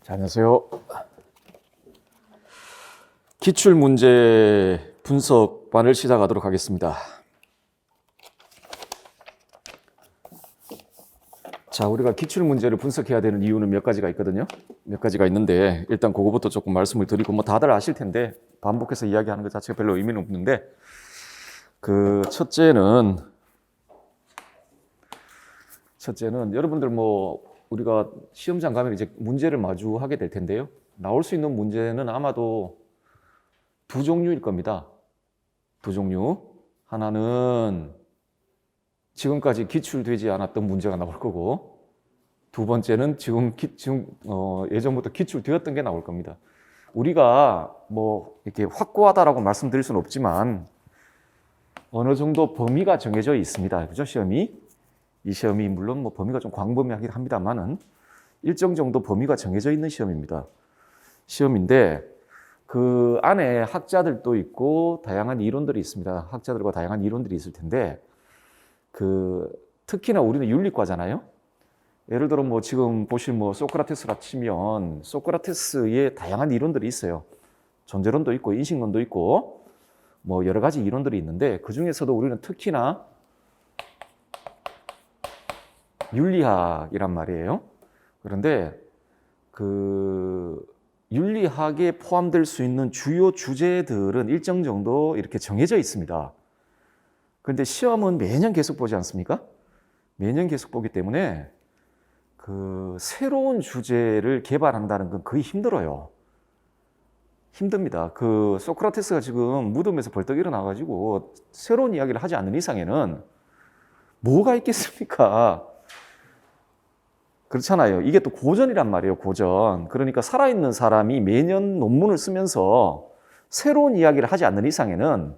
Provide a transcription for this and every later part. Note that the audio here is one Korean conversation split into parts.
자, 안녕하세요. 기출문제 분석반을 시작하도록 하겠습니다. 자, 우리가 기출문제를 분석해야 되는 이유는 몇 가지가 있거든요. 몇 가지가 있는데 일단 그거부터 조금 말씀을 드리고 뭐 다들 아실 텐데 반복해서 이야기하는 것 자체가 별로 의미는 없는데 첫째는 여러분들 뭐 우리가 시험장 가면 이제 문제를 마주하게 될 텐데요. 나올 수 있는 문제는 아마도 두 종류일 겁니다. 두 종류. 하나는 지금까지 기출되지 않았던 문제가 나올 거고, 두 번째는 예전부터 기출되었던 게 나올 겁니다. 우리가 뭐 이렇게 확고하다라고 말씀드릴 수는 없지만 어느 정도 범위가 정해져 있습니다. 그죠? 이 시험이 물론 뭐 범위가 좀 광범위하긴 합니다만은 일정 정도 범위가 정해져 있는 시험인데 그 안에 학자들도 있고 다양한 이론들이 있습니다. 학자들과 다양한 이론들이 있을 텐데 특히나 우리는 윤리과잖아요. 예를 들어 뭐 지금 보실 뭐 소크라테스라 치면 소크라테스의 다양한 이론들이 있어요. 존재론도 있고 인식론도 있고 뭐 여러 가지 이론들이 있는데 그 중에서도 우리는 특히나 윤리학이란 말이에요. 그런데 윤리학에 포함될 수 있는 주요 주제들은 일정 정도 이렇게 정해져 있습니다. 그런데 시험은 매년 계속 보지 않습니까? 매년 계속 보기 때문에 새로운 주제를 개발한다는 건 거의 힘들어요. 힘듭니다. 소크라테스가 지금 무덤에서 벌떡 일어나가지고 새로운 이야기를 하지 않는 이상에는 뭐가 있겠습니까? 그렇잖아요. 이게 또 고전이란 말이에요, 고전. 그러니까 살아있는 사람이 매년 논문을 쓰면서 새로운 이야기를 하지 않는 이상에는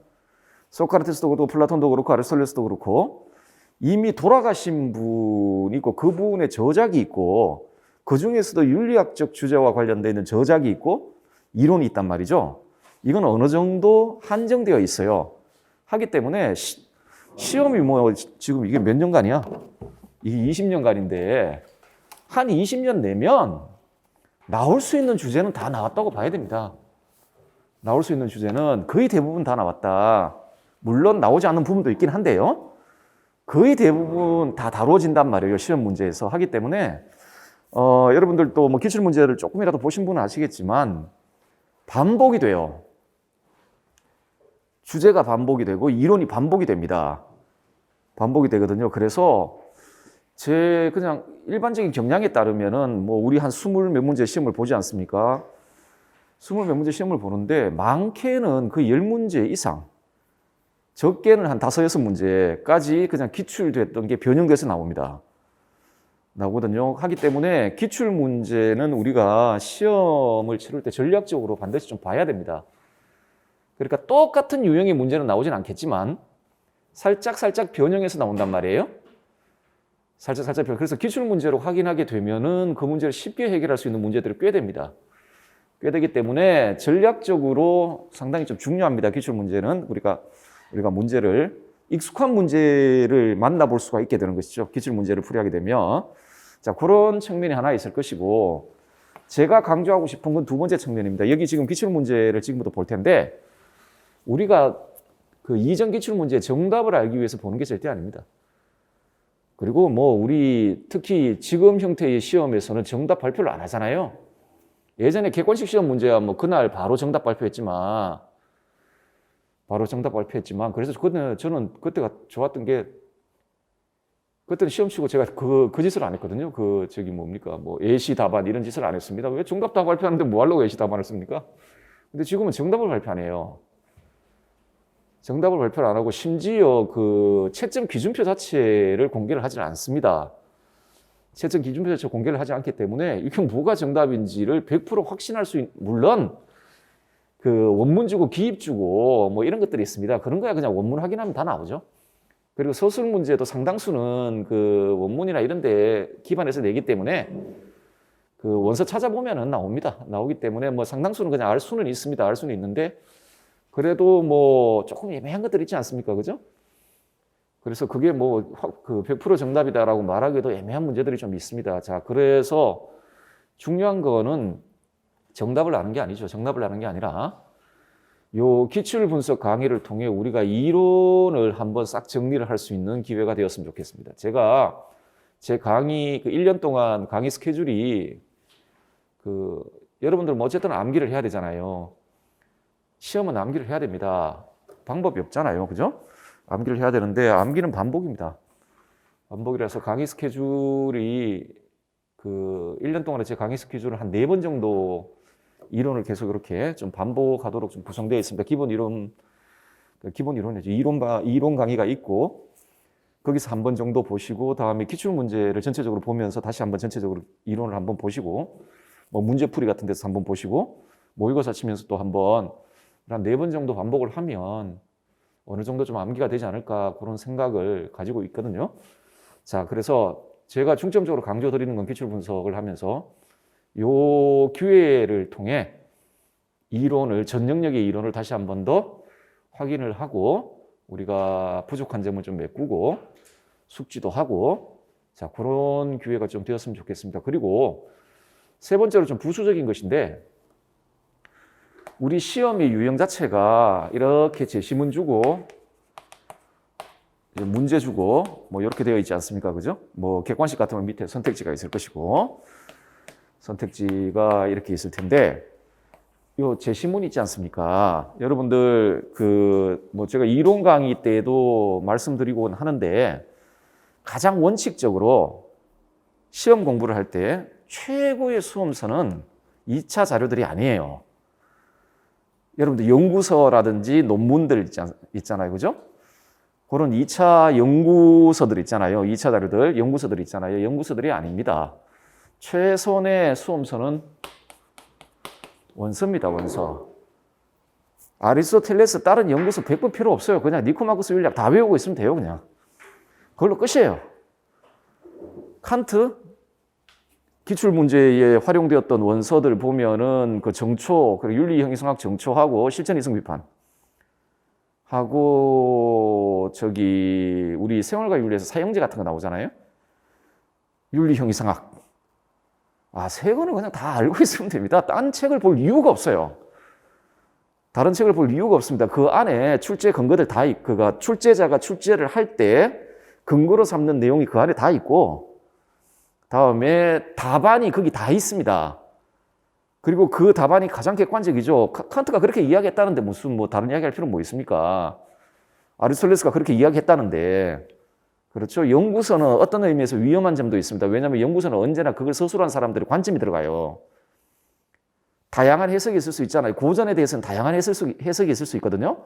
소크라테스도 그렇고 플라톤도 그렇고 아리스토텔레스도 그렇고 이미 돌아가신 분이 있고 그분의 저작이 있고 그 중에서도 윤리학적 주제와 관련되어 있는 저작이 있고 이론이 있단 말이죠. 이건 어느 정도 한정되어 있어요. 하기 때문에 시험이 뭐 지금 이게 몇 년간이야? 이게 20년간인데 한 20년 내면 나올 수 있는 주제는 다 나왔다고 봐야 됩니다. 나올 수 있는 주제는 거의 대부분 다 나왔다. 물론 나오지 않는 부분도 있긴 한데요. 거의 대부분 다 다뤄진단 말이에요. 시험 문제에서. 하기 때문에 여러분들도 뭐 기출 문제를 조금이라도 보신 분은 아시겠지만 반복이 돼요. 주제가 반복이 되고 이론이 반복이 됩니다. 반복이 되거든요. 그래서 제 그냥 일반적인 경향에 따르면은 뭐 우리 한 20몇 문제 시험을 보지 않습니까? 20몇 문제 시험을 보는데 많게는 그 10문제 이상, 적게는 한 5, 6문제까지 그냥 기출됐던 게 변형돼서 나오거든요. 하기 때문에 기출 문제는 우리가 시험을 치를 때 전략적으로 반드시 좀 봐야 됩니다. 그러니까 똑같은 유형의 문제는 나오진 않겠지만 살짝 변형해서 나온단 말이에요. 살짝 변형. 그래서 기출 문제로 확인하게 되면은 그 문제를 쉽게 해결할 수 있는 문제들이 꽤 됩니다. 꽤 되기 때문에 전략적으로 상당히 좀 중요합니다. 기출 문제는 우리가 문제를 익숙한 문제를 만나볼 수가 있게 되는 것이죠. 기출 문제를 풀이하게 되면. 자, 그런 측면이 하나 있을 것이고, 제가 강조하고 싶은 건 두 번째 측면입니다. 여기 지금 기출 문제를 지금부터 볼 텐데, 우리가 이전 기출 문제의 정답을 알기 위해서 보는 게 절대 아닙니다. 그리고 뭐 우리 특히 지금 형태의 시험에서는 정답 발표를 안 하잖아요. 예전에 객관식 시험 문제야 뭐 그날 바로 정답 발표했지만 그래서 저는 그때가 좋았던 게 그때는 시험 치고 제가 그 짓을 안 했거든요. 뭐 예시 답안 이런 짓을 안 했습니다. 왜 정답 다 발표하는데 뭐 하려고 예시 답안을 씁니까? 근데 지금은 정답을 발표 안 해요. 정답을 발표를 안 하고 심지어 채점 기준표 자체를 공개를 하지 않습니다. 채점 기준표 자체 공개를 하지 않기 때문에 이게 뭐가 정답인지를 100% 확신할 수 있는, 물론 원문 주고 기입 주고 뭐 이런 것들이 있습니다. 그런 거야 그냥 원문 확인하면 다 나오죠. 그리고 서술 문제도 상당수는 원문이나 이런 데 기반해서 내기 때문에 원서 찾아보면은 나옵니다. 나오기 때문에 뭐 상당수는 그냥 알 수는 있습니다. 알 수는 있는데 그래도 뭐 조금 애매한 것들 있지 않습니까? 그죠? 그래서 그게 뭐 100% 정답이다라고 말하기도 애매한 문제들이 좀 있습니다. 자, 그래서 중요한 거는 정답을 아는 게 아니죠. 정답을 아는 게 아니라 요 기출 분석 강의를 통해 우리가 이론을 한번 싹 정리를 할 수 있는 기회가 되었으면 좋겠습니다. 제가 제 강의 1년 동안 강의 스케줄이 여러분들 뭐 어쨌든 암기를 해야 되잖아요. 시험은 암기를 해야 됩니다. 방법이 없잖아요. 그죠? 암기를 해야 되는데 암기는 반복입니다. 반복이라서 강의 스케줄이 1년 동안에 제 강의 스케줄을 한 4번 정도 이론을 계속 이렇게 좀 반복하도록 좀 구성되어 있습니다. 기본 이론이죠. 이론 강의가 있고 거기서 한 번 정도 보시고 다음에 기출 문제를 전체적으로 보면서 다시 한번 전체적으로 이론을 한번 보시고 뭐 문제풀이 같은 데서 한번 보시고 모의고사 치면서 또 한번 한 4번 정도 반복을 하면 어느 정도 좀 암기가 되지 않을까 그런 생각을 가지고 있거든요. 자, 그래서 제가 중점적으로 강조드리는 건 기출 분석을 하면서 요 기회를 통해 전 영역의 이론을 다시 한 번 더 확인을 하고 우리가 부족한 점을 좀 메꾸고 숙지도 하고 자, 그런 기회가 좀 되었으면 좋겠습니다. 그리고 세 번째로 좀 부수적인 것인데 우리 시험의 유형 자체가 이렇게 제시문 주고 문제 주고 뭐 이렇게 되어 있지 않습니까? 그죠? 뭐 객관식 같으면 밑에 선택지가 있을 것이고 선택지가 이렇게 있을 텐데 요 제시문 있지 않습니까? 여러분들 뭐 제가 이론 강의 때도 말씀드리곤 하는데 가장 원칙적으로 시험 공부를 할 때 최고의 수험서는 2차 자료들이 아니에요. 여러분들 연구서라든지 논문들 있잖아요. 그죠? 그런 2차 연구서들 있잖아요. 2차 자료들, 연구서들 있잖아요. 연구서들이 아닙니다. 최선의 수험서는 원서입니다. 원서. 아리스토텔레스 다른 연구서 100번 필요 없어요. 그냥 니코마코스 윤리학 다 외우고 있으면 돼요. 그냥. 그걸로 끝이에요. 칸트 기출문제에 활용되었던 원서들 보면은 그 정초, 그리고 윤리형이성학 정초하고 실천이성 비판 하고 우리 생활과 윤리에서 사형제 같은 거 나오잖아요. 윤리형이성학. 세 권은 그냥 다 알고 있으면 됩니다. 딴 책을 볼 이유가 없어요. 다른 책을 볼 이유가 없습니다. 그 안에 출제 근거들 출제자가 출제를 할 때 근거로 삼는 내용이 그 안에 다 있고 다음에 답안이 거기 다 있습니다. 그리고 그 답안이 가장 객관적이죠. 칸트가 그렇게 이야기했다는데 무슨 뭐 다른 이야기할 필요는 뭐 있습니까? 아리스토텔레스가 그렇게 이야기했다는데 그렇죠. 연구서는 어떤 의미에서 위험한 점도 있습니다. 왜냐하면 연구서는 언제나 그걸 서술한 사람들의 관점이 들어가요. 다양한 해석이 있을 수 있잖아요. 고전에 대해서는 다양한 해석이 있을 수 있거든요.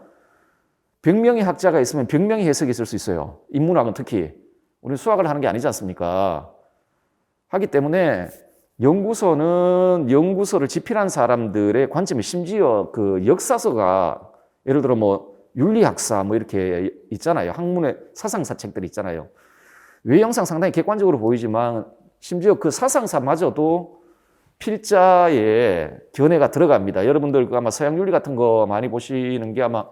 100명의 학자가 있으면 100명의 해석이 있을 수 있어요. 인문학은 특히. 우리는 수학을 하는 게 아니지 않습니까? 하기 때문에 연구서를 집필한 사람들의 관점이 심지어 역사서가 예를 들어 뭐 윤리학사 뭐 이렇게 있잖아요. 학문의 사상사 책들이 있잖아요. 외형상 상당히 객관적으로 보이지만 심지어 그 사상사마저도 필자의 견해가 들어갑니다. 여러분들 아마 서양 윤리 같은 거 많이 보시는 게 아마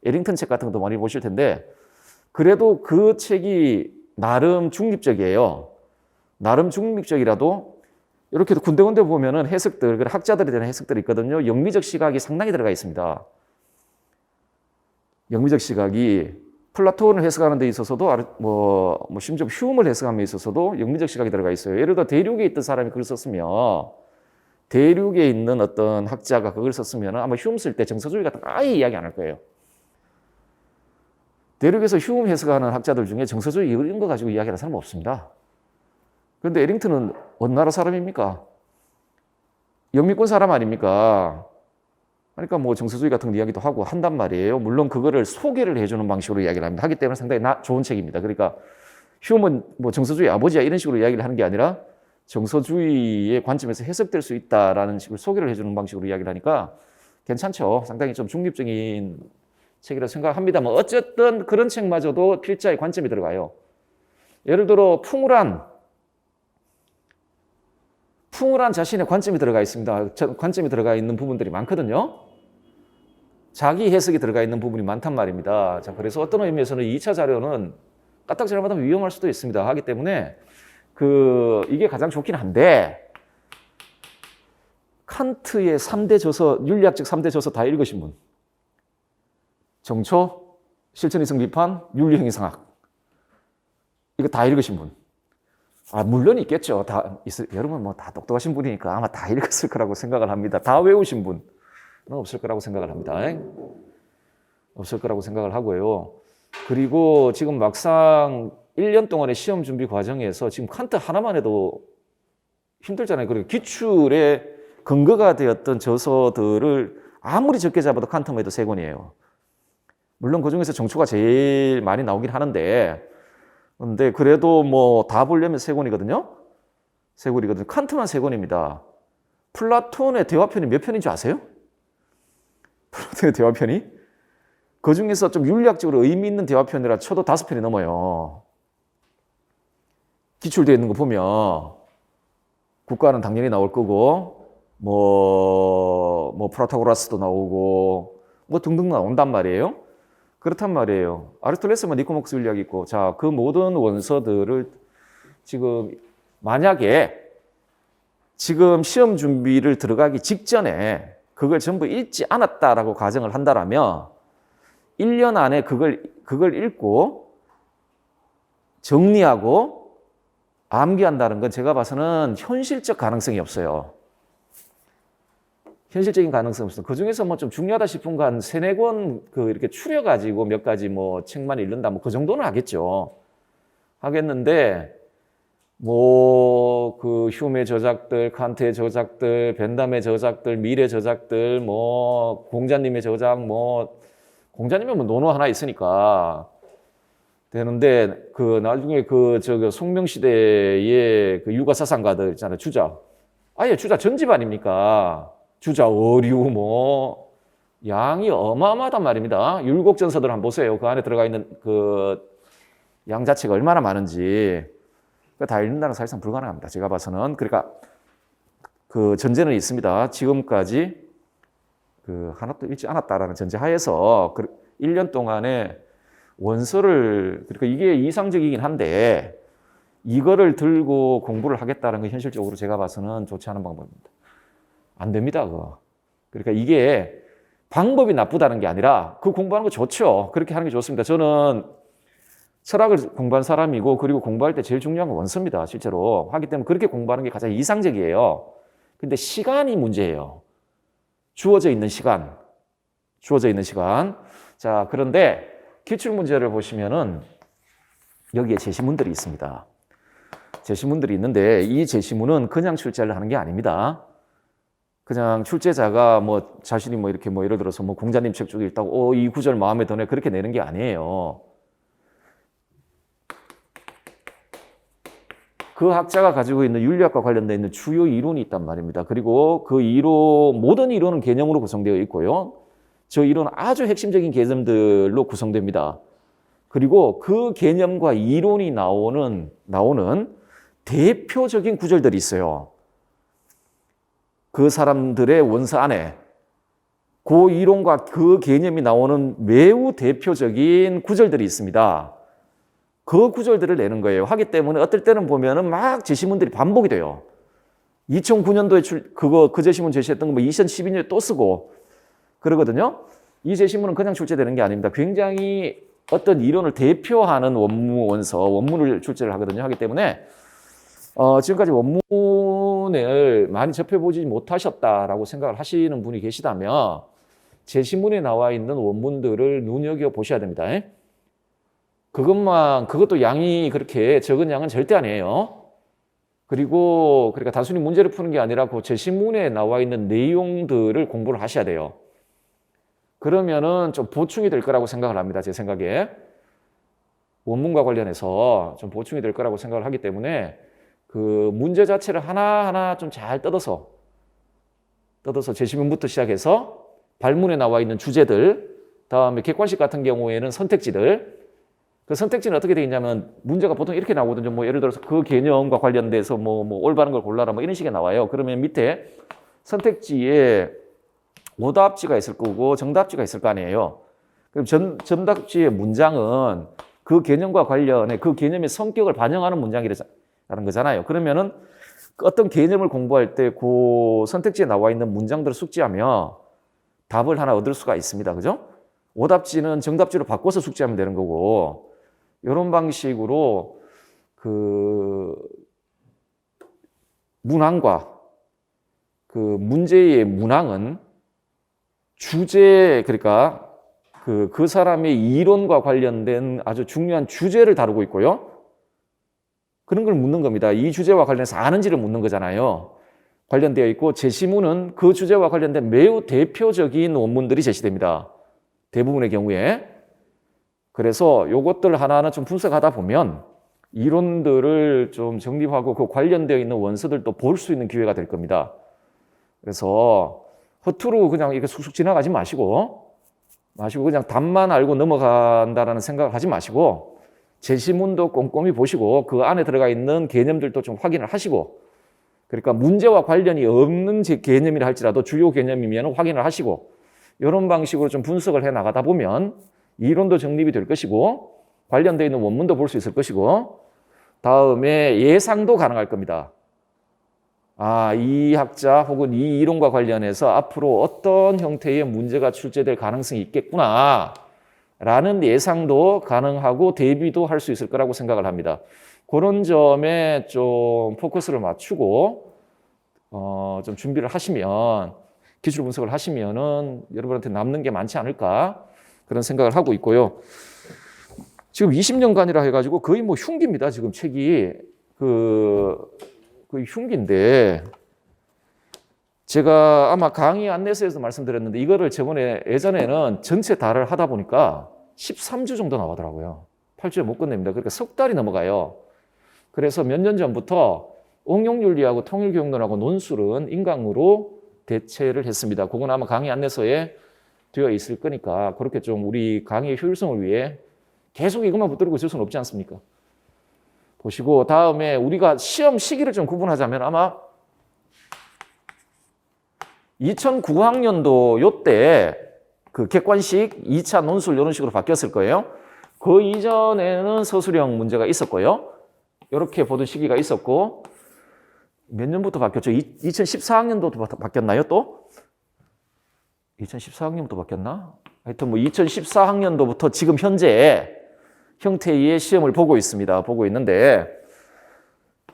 에링턴 책 같은 것도 많이 보실 텐데 그래도 그 책이 나름 중립적이에요. 나름 중립적이라도 이렇게 군데군데 보면은 해석들, 학자들에 대한 해석들이 있거든요. 영미적 시각이 상당히 들어가 있습니다. 영미적 시각이 플라톤을 해석하는 데 있어서도 심지어 휴움을 해석하는 데 있어서도 영미적 시각이 들어가 있어요. 예를 들어 대륙에 있던 사람이 그걸 썼으면 대륙에 있는 어떤 학자가 그걸 썼으면 아마 휴움 쓸 때 정서주의 같은 거 아예 이야기 안 할 거예요. 대륙에서 휴움 해석하는 학자들 중에 정서주의 이런 거 가지고 이야기하는 사람은 없습니다. 그런데 에링턴은 어느 나라 사람입니까? 영미권 사람 아닙니까? 그러니까 뭐 정서주의 같은 이야기도 하고 한단 말이에요. 물론 그거를 소개를 해주는 방식으로 이야기를 합니다. 하기 때문에 상당히 좋은 책입니다. 그러니까 휴움은 뭐 정서주의 아버지야 이런 식으로 이야기를 하는 게 아니라 정서주의의 관점에서 해석될 수 있다라는 식으로 소개를 해주는 방식으로 이야기를 하니까 괜찮죠. 상당히 좀 중립적인 책이라고 생각합니다만 어쨌든 그런 책마저도 필자의 관점이 들어가요. 예를 들어 풍울한 자신의 관점이 들어가 있습니다. 관점이 들어가 있는 부분들이 많거든요. 자기 해석이 들어가 있는 부분이 많단 말입니다. 자, 그래서 어떤 의미에서는 2차 자료는 까딱 잘못하면 위험할 수도 있습니다. 하기 때문에 이게 가장 좋긴 한데 칸트의 3대 저서, 윤리학적 3대 저서 다 읽으신 분? 정초, 실천이성 비판, 윤리행위상학. 이거 다 읽으신 분? 물론 있겠죠. 여러분 뭐 다 똑똑하신 분이니까 아마 다 읽었을 거라고 생각을 합니다. 다 외우신 분은 없을 거라고 생각을 합니다. 없을 거라고 생각을 하고요. 그리고 지금 막상 1년 동안의 시험 준비 과정에서 지금 칸트 하나만 해도 힘들잖아요. 그리고 기출의 근거가 되었던 저서들을 아무리 적게 잡아도 칸트만 해도 3권이에요. 물론 그 중에서 정초가 제일 많이 나오긴 하는데, 근데 그래도 뭐 다 보려면 3권이거든요. 3권이거든요. 칸트만 3권입니다. 플라톤의 대화편이 몇 편인 줄 아세요? 플라톤의 대화편이? 그 중에서 좀 윤리학적으로 의미 있는 대화편이라 쳐도 5편이 넘어요. 기출되어 있는 거 보면 국가는 당연히 나올 거고, 뭐 프라타고라스도 나오고, 뭐 등등 나온단 말이에요. 그렇단 말이에요. 아리스토텔레스만 니코마코스 윤리학이 있고, 자, 그 모든 원서들을 지금 만약에 지금 시험 준비를 들어가기 직전에 그걸 전부 읽지 않았다라고 가정을 한다라면 1년 안에 그걸 읽고 정리하고 암기한다는 건 제가 봐서는 현실적 가능성이 없어요. 현실적인 가능성이 없어요. 그 중에서 뭐 좀 중요하다 싶은 거 한 3-4권 이렇게 추려가지고 몇 가지 뭐 책만 읽는다 뭐 그 정도는 하겠죠. 하겠는데 뭐 그 휴메 저작들, 칸트의 저작들, 벤담의 저작들, 밀의 저작들, 뭐 공자님의 저작, 뭐 공자님은 뭐 논어 하나 있으니까 되는데 그 나중에 송명시대의 그 유가사상가들 있잖아요. 주자. 아예 주자 전집 아닙니까? 주자, 어류, 뭐 양이 어마어마하단 말입니다. 율곡전서들 한번 보세요. 그 안에 들어가 있는 그 양 자체가 얼마나 많은지. 다 읽는다는 사실상 불가능합니다. 제가 봐서는. 그러니까 그 전제는 있습니다. 지금까지 그 하나도 읽지 않았다라는 전제 하에서 1년 동안에 원서를, 그러니까 이게 이상적이긴 한데 이거를 들고 공부를 하겠다는 건 현실적으로 제가 봐서는 좋지 않은 방법입니다. 안 됩니다, 그거. 그러니까 이게 방법이 나쁘다는 게 아니라 그 공부하는 거 좋죠. 그렇게 하는 게 좋습니다. 저는 철학을 공부한 사람이고 그리고 공부할 때 제일 중요한 건 원서입니다. 실제로. 하기 때문에 그렇게 공부하는 게 가장 이상적이에요. 근데 시간이 문제예요. 주어져 있는 시간. 주어져 있는 시간. 자, 그런데 기출문제를 보시면은 여기에 제시문들이 있습니다. 제시문들이 있는데 이 제시문은 그냥 출제를 하는 게 아닙니다. 그냥 출제자가 뭐 자신이 뭐 이렇게 뭐 예를 들어서 뭐 공자님 책 쭉 읽다고 이 구절 마음에 드네 그렇게 내는 게 아니에요. 그 학자가 가지고 있는 윤리학과 관련되어 있는 주요 이론이 있단 말입니다. 그리고 그 모든 이론은 개념으로 구성되어 있고요. 저 이론은 아주 핵심적인 개념들로 구성됩니다. 그리고 그 개념과 이론이 나오는 대표적인 구절들이 있어요. 그 사람들의 원서 안에 그 이론과 그 개념이 나오는 매우 대표적인 구절들이 있습니다. 그 구절들을 내는 거예요. 하기 때문에 어떨 때는 보면은 막 제시문들이 반복이 돼요. 2009년도에 그 제시문 제시했던 거 뭐 2012년에 또 쓰고 그러거든요. 이 제시문은 그냥 출제되는 게 아닙니다. 굉장히 어떤 이론을 대표하는 원문을 출제를 하거든요. 하기 때문에 지금까지 원문을 많이 접해보지 못하셨다라고 생각을 하시는 분이 계시다면 제시문에 나와 있는 원문들을 눈여겨보셔야 됩니다. 그것도 양이 그렇게 적은 양은 절대 아니에요. 그리고 그러니까 단순히 문제를 푸는 게 아니라 그 제시문에 나와 있는 내용들을 공부를 하셔야 돼요. 그러면은 좀 보충이 될 거라고 생각을 합니다. 제 생각에. 원문과 관련해서 좀 보충이 될 거라고 생각을 하기 때문에 그 문제 자체를 하나하나 좀 잘 뜯어서 제시문부터 시작해서 발문에 나와 있는 주제들, 다음에 객관식 같은 경우에는 선택지들. 그 선택지는 어떻게 되어 있냐면 문제가 보통 이렇게 나오거든요. 뭐 예를 들어서 그 개념과 관련돼서 뭐 올바른 걸 골라라 뭐 이런 식의 나와요. 그러면 밑에 선택지에 오답지가 있을 거고 정답지가 있을 거 아니에요. 그럼 정답지의 문장은 그 개념과 관련해 그 개념의 성격을 반영하는 문장이라는 거잖아요. 그러면은 어떤 개념을 공부할 때 그 선택지에 나와 있는 문장들을 숙지하며 답을 하나 얻을 수가 있습니다. 그죠? 오답지는 정답지로 바꿔서 숙지하면 되는 거고, 이런 방식으로 그 문항과 그 문제의 문항은 주제, 그러니까 그 사람의 이론과 관련된 아주 중요한 주제를 다루고 있고요. 그런 걸 묻는 겁니다. 이 주제와 관련해서 아는지를 묻는 거잖아요. 관련되어 있고, 제시문은 그 주제와 관련된 매우 대표적인 원문들이 제시됩니다. 대부분의 경우에. 그래서 요것들 하나하나 좀 분석하다 보면 이론들을 좀 정립하고 그 관련되어 있는 원서들도 볼 수 있는 기회가 될 겁니다. 그래서 허투루 그냥 이렇게 쑥쑥 지나가지 마시고 그냥 답만 알고 넘어간다라는 생각을 하지 마시고 제시문도 꼼꼼히 보시고 그 안에 들어가 있는 개념들도 좀 확인을 하시고, 그러니까 문제와 관련이 없는 개념이라 할지라도 주요 개념이면 확인을 하시고, 이런 방식으로 좀 분석을 해 나가다 보면 이론도 정립이 될 것이고 관련되어 있는 원문도 볼 수 있을 것이고, 다음에 예상도 가능할 겁니다. 아, 이 학자 혹은 이 이론과 관련해서 앞으로 어떤 형태의 문제가 출제될 가능성이 있겠구나 라는 예상도 가능하고 대비도 할 수 있을 거라고 생각을 합니다. 그런 점에 좀 포커스를 맞추고 좀 준비를 하시면, 기출 분석을 하시면은 여러분한테 남는 게 많지 않을까 그런 생각을 하고 있고요. 지금 20년간이라 해가지고 거의 뭐 흉기입니다. 지금 책이 거의 흉기인데, 제가 아마 강의 안내서에서 말씀드렸는데 이거를 예전에는 전체 다를 하다 보니까 13주 정도 나오더라고요. 8주에 못 끝냅니다. 그러니까 석 달이 넘어가요. 그래서 몇 년 전부터 응용윤리하고 통일교육론하고 논술은 인강으로 대체를 했습니다. 그건 아마 강의 안내서에 되어 있을 거니까 그렇게 좀 우리 강의의 효율성을 위해 계속 이것만 붙들고 있을 수는 없지 않습니까? 보시고, 다음에 우리가 시험 시기를 좀 구분하자면 아마 2009학년도 요때 그 객관식 2차 논술 이런 식으로 바뀌었을 거예요. 그 이전에는 서술형 문제가 있었고요. 이렇게 보던 시기가 있었고, 몇 년부터 바뀌었죠? 2014학년도도 바뀌었나요, 또? 2014학년부터 바뀌었나? 하여튼 뭐 2014학년도부터 지금 현재 형태의 시험을 보고 있습니다. 보고 있는데,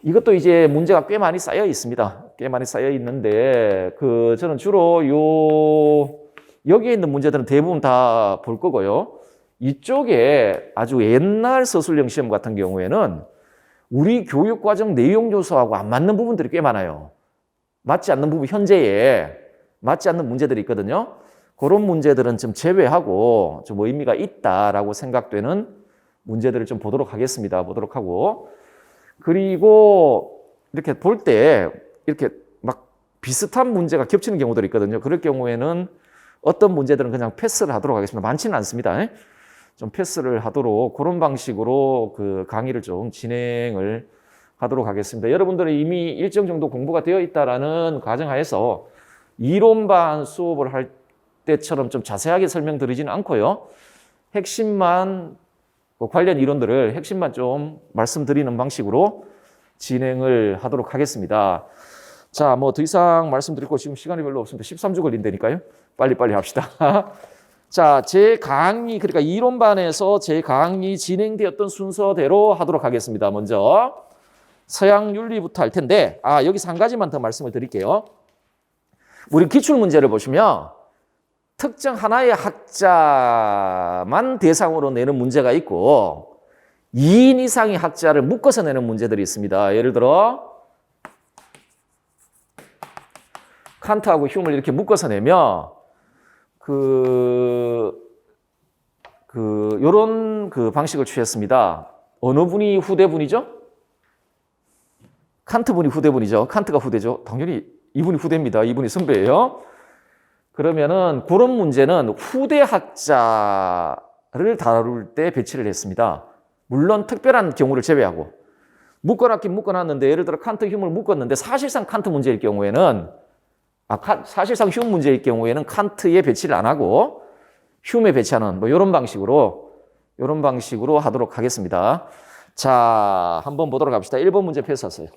이것도 이제 문제가 꽤 많이 쌓여 있습니다. 꽤 많이 쌓여 있는데, 저는 주로 여기에 있는 문제들은 대부분 다 볼 거고요. 이쪽에 아주 옛날 서술형 시험 같은 경우에는 우리 교육과정 내용 요소하고 안 맞는 부분들이 꽤 많아요. 맞지 않는 부분, 현재에 맞지 않는 문제들이 있거든요. 그런 문제들은 좀 제외하고 좀 의미가 있다라고 생각되는 문제들을 좀 보도록 하겠습니다. 보도록 하고. 그리고 이렇게 볼 때 이렇게 막 비슷한 문제가 겹치는 경우들이 있거든요. 그럴 경우에는 어떤 문제들은 그냥 패스를 하도록 하겠습니다. 많지는 않습니다. 좀 패스를 하도록 그런 방식으로 그 강의를 좀 진행을 하도록 하겠습니다. 여러분들은 이미 일정 정도 공부가 되어 있다라는 가정하에서 이론반 수업을 할 때처럼 좀 자세하게 설명드리지는 않고요. 핵심만, 관련 이론들을 핵심만 좀 말씀드리는 방식으로 진행을 하도록 하겠습니다. 자, 뭐 더 이상 말씀드릴 거 지금 시간이 별로 없습니다. 13주 걸린다니까요. 빨리빨리 합시다. 자, 제 강의, 그러니까 이론반에서 제 강의 진행되었던 순서대로 하도록 하겠습니다. 먼저 서양 윤리부터 할 텐데, 여기서 한 가지만 더 말씀을 드릴게요. 우리 기출문제를 보시면 특정 하나의 학자만 대상으로 내는 문제가 있고 2인 이상의 학자를 묶어서 내는 문제들이 있습니다. 예를 들어 칸트하고 휴머를 이렇게 묶어서 내면 요런 방식을 취했습니다. 어느 분이 후대분이죠? 칸트 분이 후대분이죠. 칸트가 후대죠. 당연히 이분이 후대입니다. 이분이 선배예요. 그러면은 그런 문제는 후대 학자를 다룰 때 배치를 했습니다. 물론 특별한 경우를 제외하고. 묶어놨긴 묶어놨는데, 예를 들어 칸트 휴머를 묶었는데 사실상 칸트 문제일 경우에는 사실상 휴머 문제일 경우에는 칸트에 배치를 안 하고 휴머에 배치하는 뭐 이런 방식으로 하도록 하겠습니다. 자, 한번 보도록 합시다. 1번 문제 패스하세요.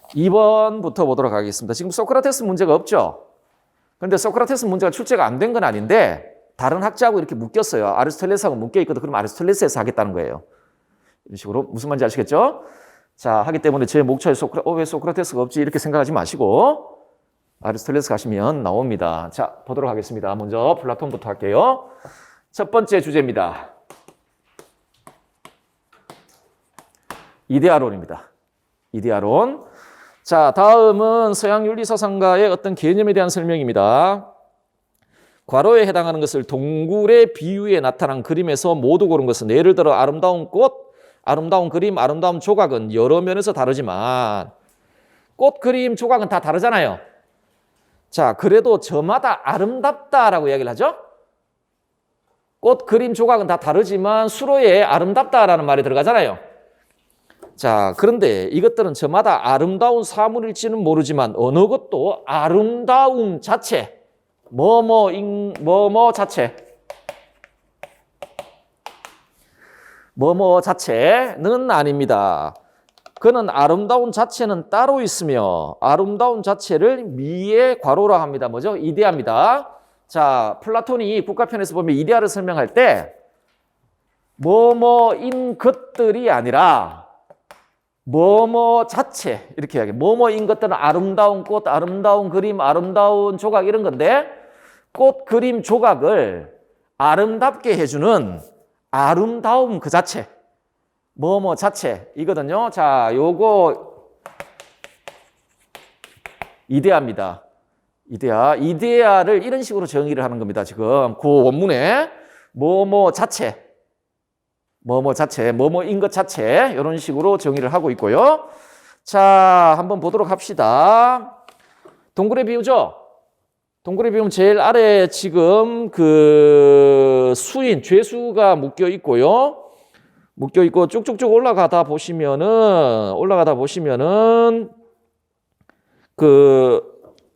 2번부터 보도록 하겠습니다. 지금 소크라테스 문제가 없죠? 그런데 소크라테스 문제가 출제가 안 된 건 아닌데 다른 학자하고 이렇게 묶였어요. 아리스토텔레스하고 묶여있거든. 그럼 아리스토텔레스에서 하겠다는 거예요. 이런 식으로. 무슨 말인지 아시겠죠? 자, 하기 때문에 제 목차에 왜 소크라테스가 없지? 이렇게 생각하지 마시고 아리스토텔레스 가시면 나옵니다. 자, 보도록 하겠습니다. 먼저 플라톤부터 할게요. 첫 번째 주제입니다. 이데아론입니다. 이데아론. 자, 다음은 서양 윤리사상가의 어떤 개념에 대한 설명입니다. 괄호에 해당하는 것을 동굴의 비유에 나타난 그림에서 모두 고른 것은 예를 들어 아름다운 꽃, 아름다운 그림, 아름다운 조각은 여러 면에서 다르지만 꽃, 그림, 조각은 다 다르잖아요. 자, 그래도 저마다 아름답다라고 이야기를 하죠. 꽃, 그림, 조각은 다 다르지만 수로에 아름답다라는 말이 들어가잖아요. 자, 그런데 이것들은 저마다 아름다운 사물일지는 모르지만 어느 것도 아름다움 자체, 뭐뭐 자체는 아닙니다. 그는 아름다운 자체는 따로 있으며 아름다운 자체를 미의 괄호라 합니다. 뭐죠? 이데아입니다. 자, 플라톤이 국가편에서 보면 이데아를 설명할 때 뭐뭐인 것들이 아니라 뭐뭐 자체 이렇게 이야기해요. 뭐뭐인 것들은 아름다운 꽃, 아름다운 그림, 아름다운 조각 이런 건데 꽃, 그림, 조각을 아름답게 해주는 아름다움 그 자체, 뭐뭐 자체 이거든요. 자, 요거 이데아입니다. 이데아를 이런 식으로 정의를 하는 겁니다. 지금 그 원문에 뭐뭐 자체, 뭐뭐인 것 자체 이런 식으로 정의를 하고 있고요. 자, 한번 보도록 합시다. 동굴의 비유죠. 동굴의 비유는 제일 아래 지금 그 수인, 죄수가 묶여 있고요. 묶여 있고 쭉쭉쭉 올라가다 보시면은 그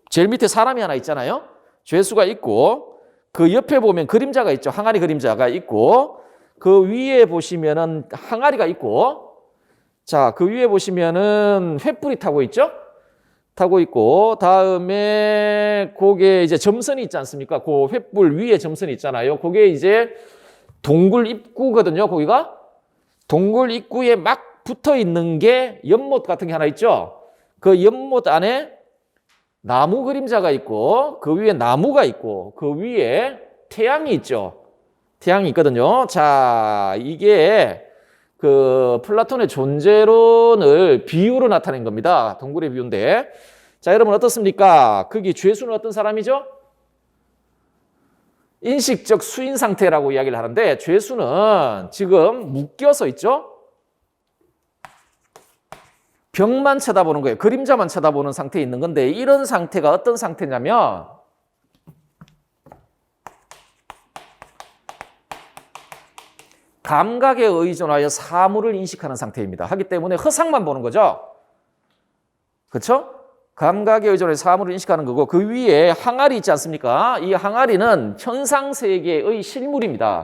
제일 밑에 사람이 하나 있잖아요. 죄수가 있고 그 옆에 보면 그림자가 있죠. 항아리 그림자가 있고 그 위에 보시면은 항아리가 있고 자, 그 위에 보시면은 횃불이 타고 있죠. 타고 있고 다음에 그게 이제 점선이 있지 않습니까? 그 횃불 위에 점선이 있잖아요. 그게 이제 동굴 입구거든요. 거기가 동굴 입구에 막 붙어 있는 게 연못 같은 게 하나 있죠. 그 연못 안에 나무 그림자가 있고 그 위에 나무가 있고 그 위에 태양이 있죠. 태양이 있거든요. 자, 이게 그 플라톤의 존재론을 비유로 나타낸 겁니다. 동굴의 비유인데. 자, 여러분 어떻습니까? 거기 죄수는 어떤 사람이죠? 인식적 수인 상태라고 이야기를 하는데 죄수는 지금 묶여서 있죠? 벽만 쳐다보는 거예요. 그림자만 쳐다보는 상태에 있는 건데 이런 상태가 어떤 상태냐면 감각에 의존하여 사물을 인식하는 상태입니다. 하기 때문에 허상만 보는 거죠. 그렇죠? 감각에 의존하여 사물을 인식하는 거고 그 위에 항아리 있지 않습니까? 이 항아리는 현상세계의 실물입니다.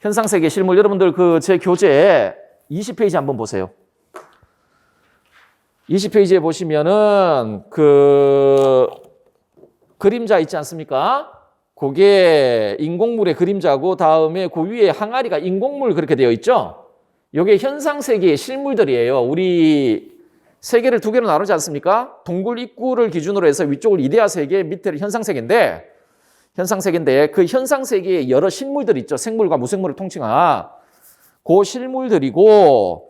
현상세계 실물. 여러분들 그 제 교재 20페이지 한번 보세요. 20페이지에 보시면은 그 그림자 있지 않습니까? 그게 인공물의 그림자고 다음에 그 위에 항아리가 인공물 그렇게 되어 있죠. 이게 현상세계의 실물들이에요. 우리 세계를 두 개로 나누지 않습니까? 동굴 입구를 기준으로 해서 위쪽을 이데아 세계, 밑에를 현상세계인데 그 현상세계에 여러 실물들이 있죠. 생물과 무생물을 통칭한 그 실물들이고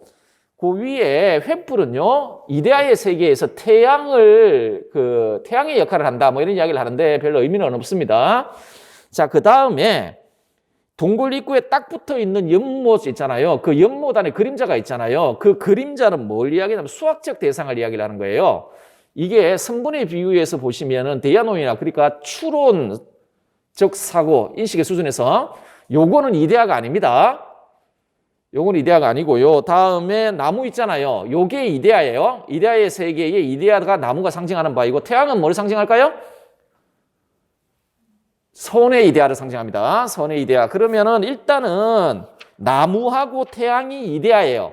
그 위에 횃불은요. 이데아의 세계에서 태양의 역할을 한다. 뭐 이런 이야기를 하는데 별로 의미는 없습니다. 자, 그 다음에 동굴 입구에 딱 붙어 있는 연못 있잖아요. 그 연못 안에 그림자가 있잖아요. 그 그림자는 뭘 이야기하냐면 수학적 대상을 이야기를 하는 거예요. 이게 성분의 비유에서 보시면은 데이아논이나 그러니까 추론적 사고, 인식의 수준에서 요거는 이데아가 아닙니다. 요건 이데아가 아니고요. 다음에 나무 있잖아요. 요게 이데아예요. 이데아의 세계에 이데아가 나무가 상징하는 바이고 태양은 뭘 상징할까요? 선의 이데아를 상징합니다. 선의 이데아. 그러면은 일단은 나무하고 태양이 이데아예요.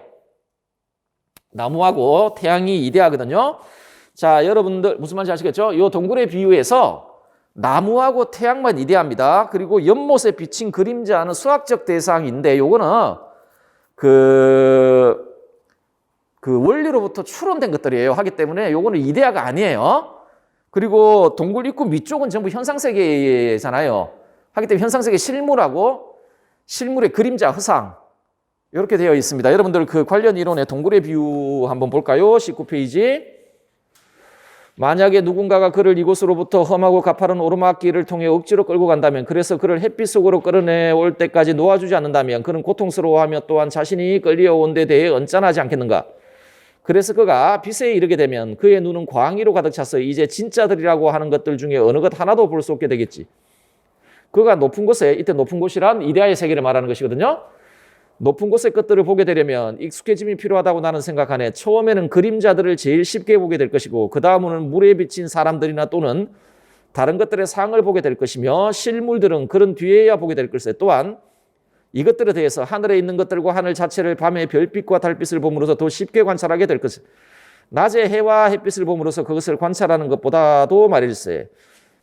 나무하고 태양이 이데아거든요. 자, 여러분들 무슨 말인지 아시겠죠? 이 동굴의 비유에서 나무하고 태양만 이데아입니다. 그리고 연못에 비친 그림자는 수학적 대상인데 요거는 그 원리로부터 추론된 것들이에요. 하기 때문에 요거는 이데아가 아니에요. 그리고 동굴 입구 위쪽은 전부 현상세계잖아요. 하기 때문에 현상세계 실물하고 실물의 그림자 허상 이렇게 되어 있습니다. 여러분들 그 관련 이론의 동굴의 비유 한번 볼까요? 19페이지. 만약에 누군가가 그를 이곳으로부터 험하고 가파른 오르막길을 통해 억지로 끌고 간다면, 그래서 그를 햇빛 속으로 끌어내올 때까지 놓아주지 않는다면 그는 고통스러워하며 또한 자신이 끌려온 데 대해 언짢아하지 않겠는가? 그래서 그가 빛에 이르게 되면 그의 눈은 광의로 가득 차서 이제 진짜들이라고 하는 것들 중에 어느 것 하나도 볼 수 없게 되겠지. 그가 높은 곳에, 이때 높은 곳이란 이데아의 세계를 말하는 것이거든요. 높은 곳의 것들을 보게 되려면 익숙해짐이 필요하다고 나는 생각하네. 처음에는 그림자들을 제일 쉽게 보게 될 것이고 그 다음은 물에 비친 사람들이나 또는 다른 것들의 상을 보게 될 것이며 실물들은 그런 뒤에야 보게 될 것이다. 또한 이것들에 대해서 하늘에 있는 것들과 하늘 자체를 밤에 별빛과 달빛을 봄으로써 더 쉽게 관찰하게 될 것이다. 낮에 해와 햇빛을 봄으로써 그것을 관찰하는 것보다도 말일세.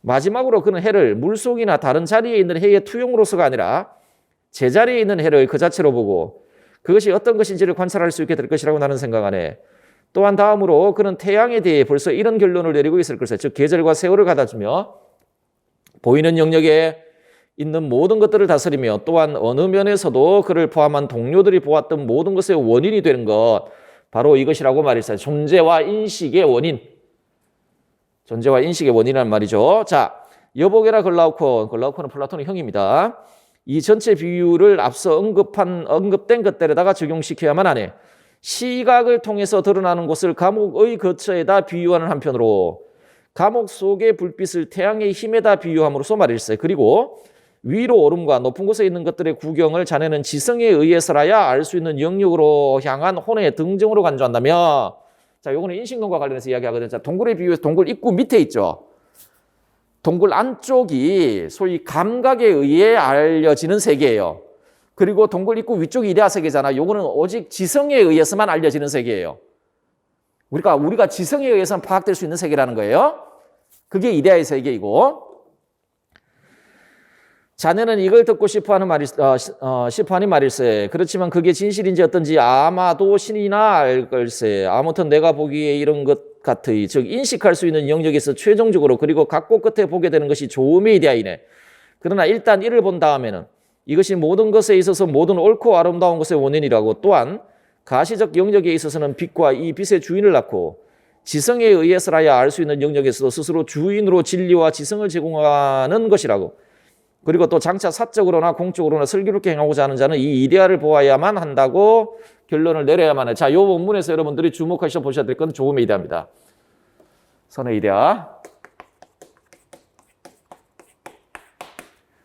마지막으로 그는 해를 물속이나 다른 자리에 있는 해의 투영으로서가 아니라 제자리에 있는 해를 그 자체로 보고 그것이 어떤 것인지를 관찰할 수 있게 될 것이라고 나는 생각하네. 또한 다음으로 그는 태양에 대해 벌써 이런 결론을 내리고 있을 것이다. 즉 계절과 세월을 가다주며 보이는 영역에 있는 모든 것들을 다스리며 또한 어느 면에서도 그를 포함한 동료들이 보았던 모든 것의 원인이 되는 것, 바로 이것이라고 말했어요. 존재와 인식의 원인. 존재와 인식의 원인이란 말이죠. 자, 여보게라 글라우콘은 플라톤의 형입니다. 이 전체 비유를 앞서 언급된 것들에다가 적용시켜야만 하네. 시각을 통해서 드러나는 곳을 감옥의 거처에다 비유하는 한편으로 감옥 속의 불빛을 태양의 힘에다 비유함으로써 말일세. 그리고 위로 오름과 높은 곳에 있는 것들의 구경을 자네는 지성에 의해서라야 알 수 있는 영역으로 향한 혼의 등정으로 간주한다며. 자, 요거는 인식론과 관련해서 이야기하거든요. 자, 동굴의 비유에서 동굴 입구 밑에 있죠. 동굴 안쪽이 소위 감각에 의해 알려지는 세계예요. 그리고 동굴 입구 위쪽이 이데아 세계잖아. 요거는 오직 지성에 의해서만 알려지는 세계예요. 우리가 지성에 의해서만 파악될 수 있는 세계라는 거예요. 그게 이데아의 세계이고, 자네는 이걸 듣고 싶어하는 말일세. 그렇지만 그게 진실인지 어떤지 아마도 신이나 알 걸세. 아무튼 내가 보기에 이런 것 같으이, 즉 인식할 수 있는 영역에서 최종적으로 그리고 각고 끝에 보게 되는 것이 조음의 이데아이네. 그러나 일단 이를 본 다음에는 이것이 모든 것에 있어서 모든 옳고 아름다운 것의 원인이라고, 또한 가시적 영역에 있어서는 빛과 이 빛의 주인을 낳고 지성에 의해서라야 알 수 있는 영역에서도 스스로 주인으로 진리와 지성을 제공하는 것이라고. 그리고 또 장차 사적으로나 공적으로나 슬기롭게 행하고자 하는 자는 이 이데아를 보아야만 한다고 결론을 내려야만 해. 자, 이 본문에서 여러분들이 주목하셔 보셔야 될 건 조음의 이데아입니다. 선의 이데아.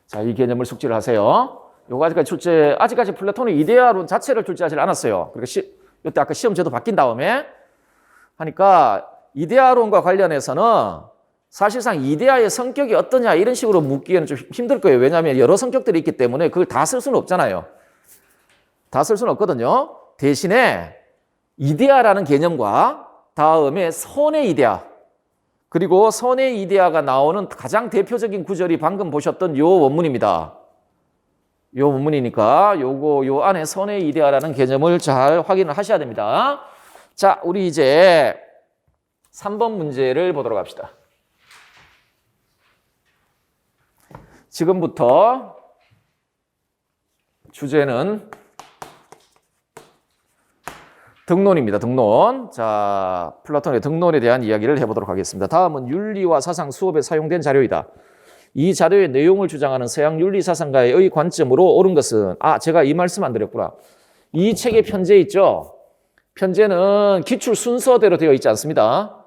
자, 이 개념을 숙지를 하세요. 아직까지 플라톤의 이데아론 자체를 출제하지 않았어요. 그러니까 이때 아까 시험제도 바뀐 다음에 하니까 이데아론과 관련해서는 사실상 이데아의 성격이 어떠냐 이런 식으로 묻기에는 좀 힘들 거예요. 왜냐하면 여러 성격들이 있기 때문에 그걸 다 쓸 수는 없잖아요. 다 쓸 수는 없거든요. 대신에 이데아라는 개념과 다음에 선의 이데아, 그리고 선의 이데아가 나오는 가장 대표적인 구절이 방금 보셨던 요 원문입니다. 요 원문이니까 요 안에 선의 이데아라는 개념을 잘 확인을 하셔야 됩니다. 자, 우리 이제 3번 문제를 보도록 합시다. 지금부터 주제는 등론입니다. 등론. 자, 플라톤의 등론에 대한 이야기를 해보도록 하겠습니다. 다음은 윤리와 사상 수업에 사용된 자료이다. 이 자료의 내용을 주장하는 서양 윤리 사상가의 관점으로 옳은 것은, 제가 이 말씀 안 드렸구나. 이 책의 편제 있죠? 편제는 기출 순서대로 되어 있지 않습니다.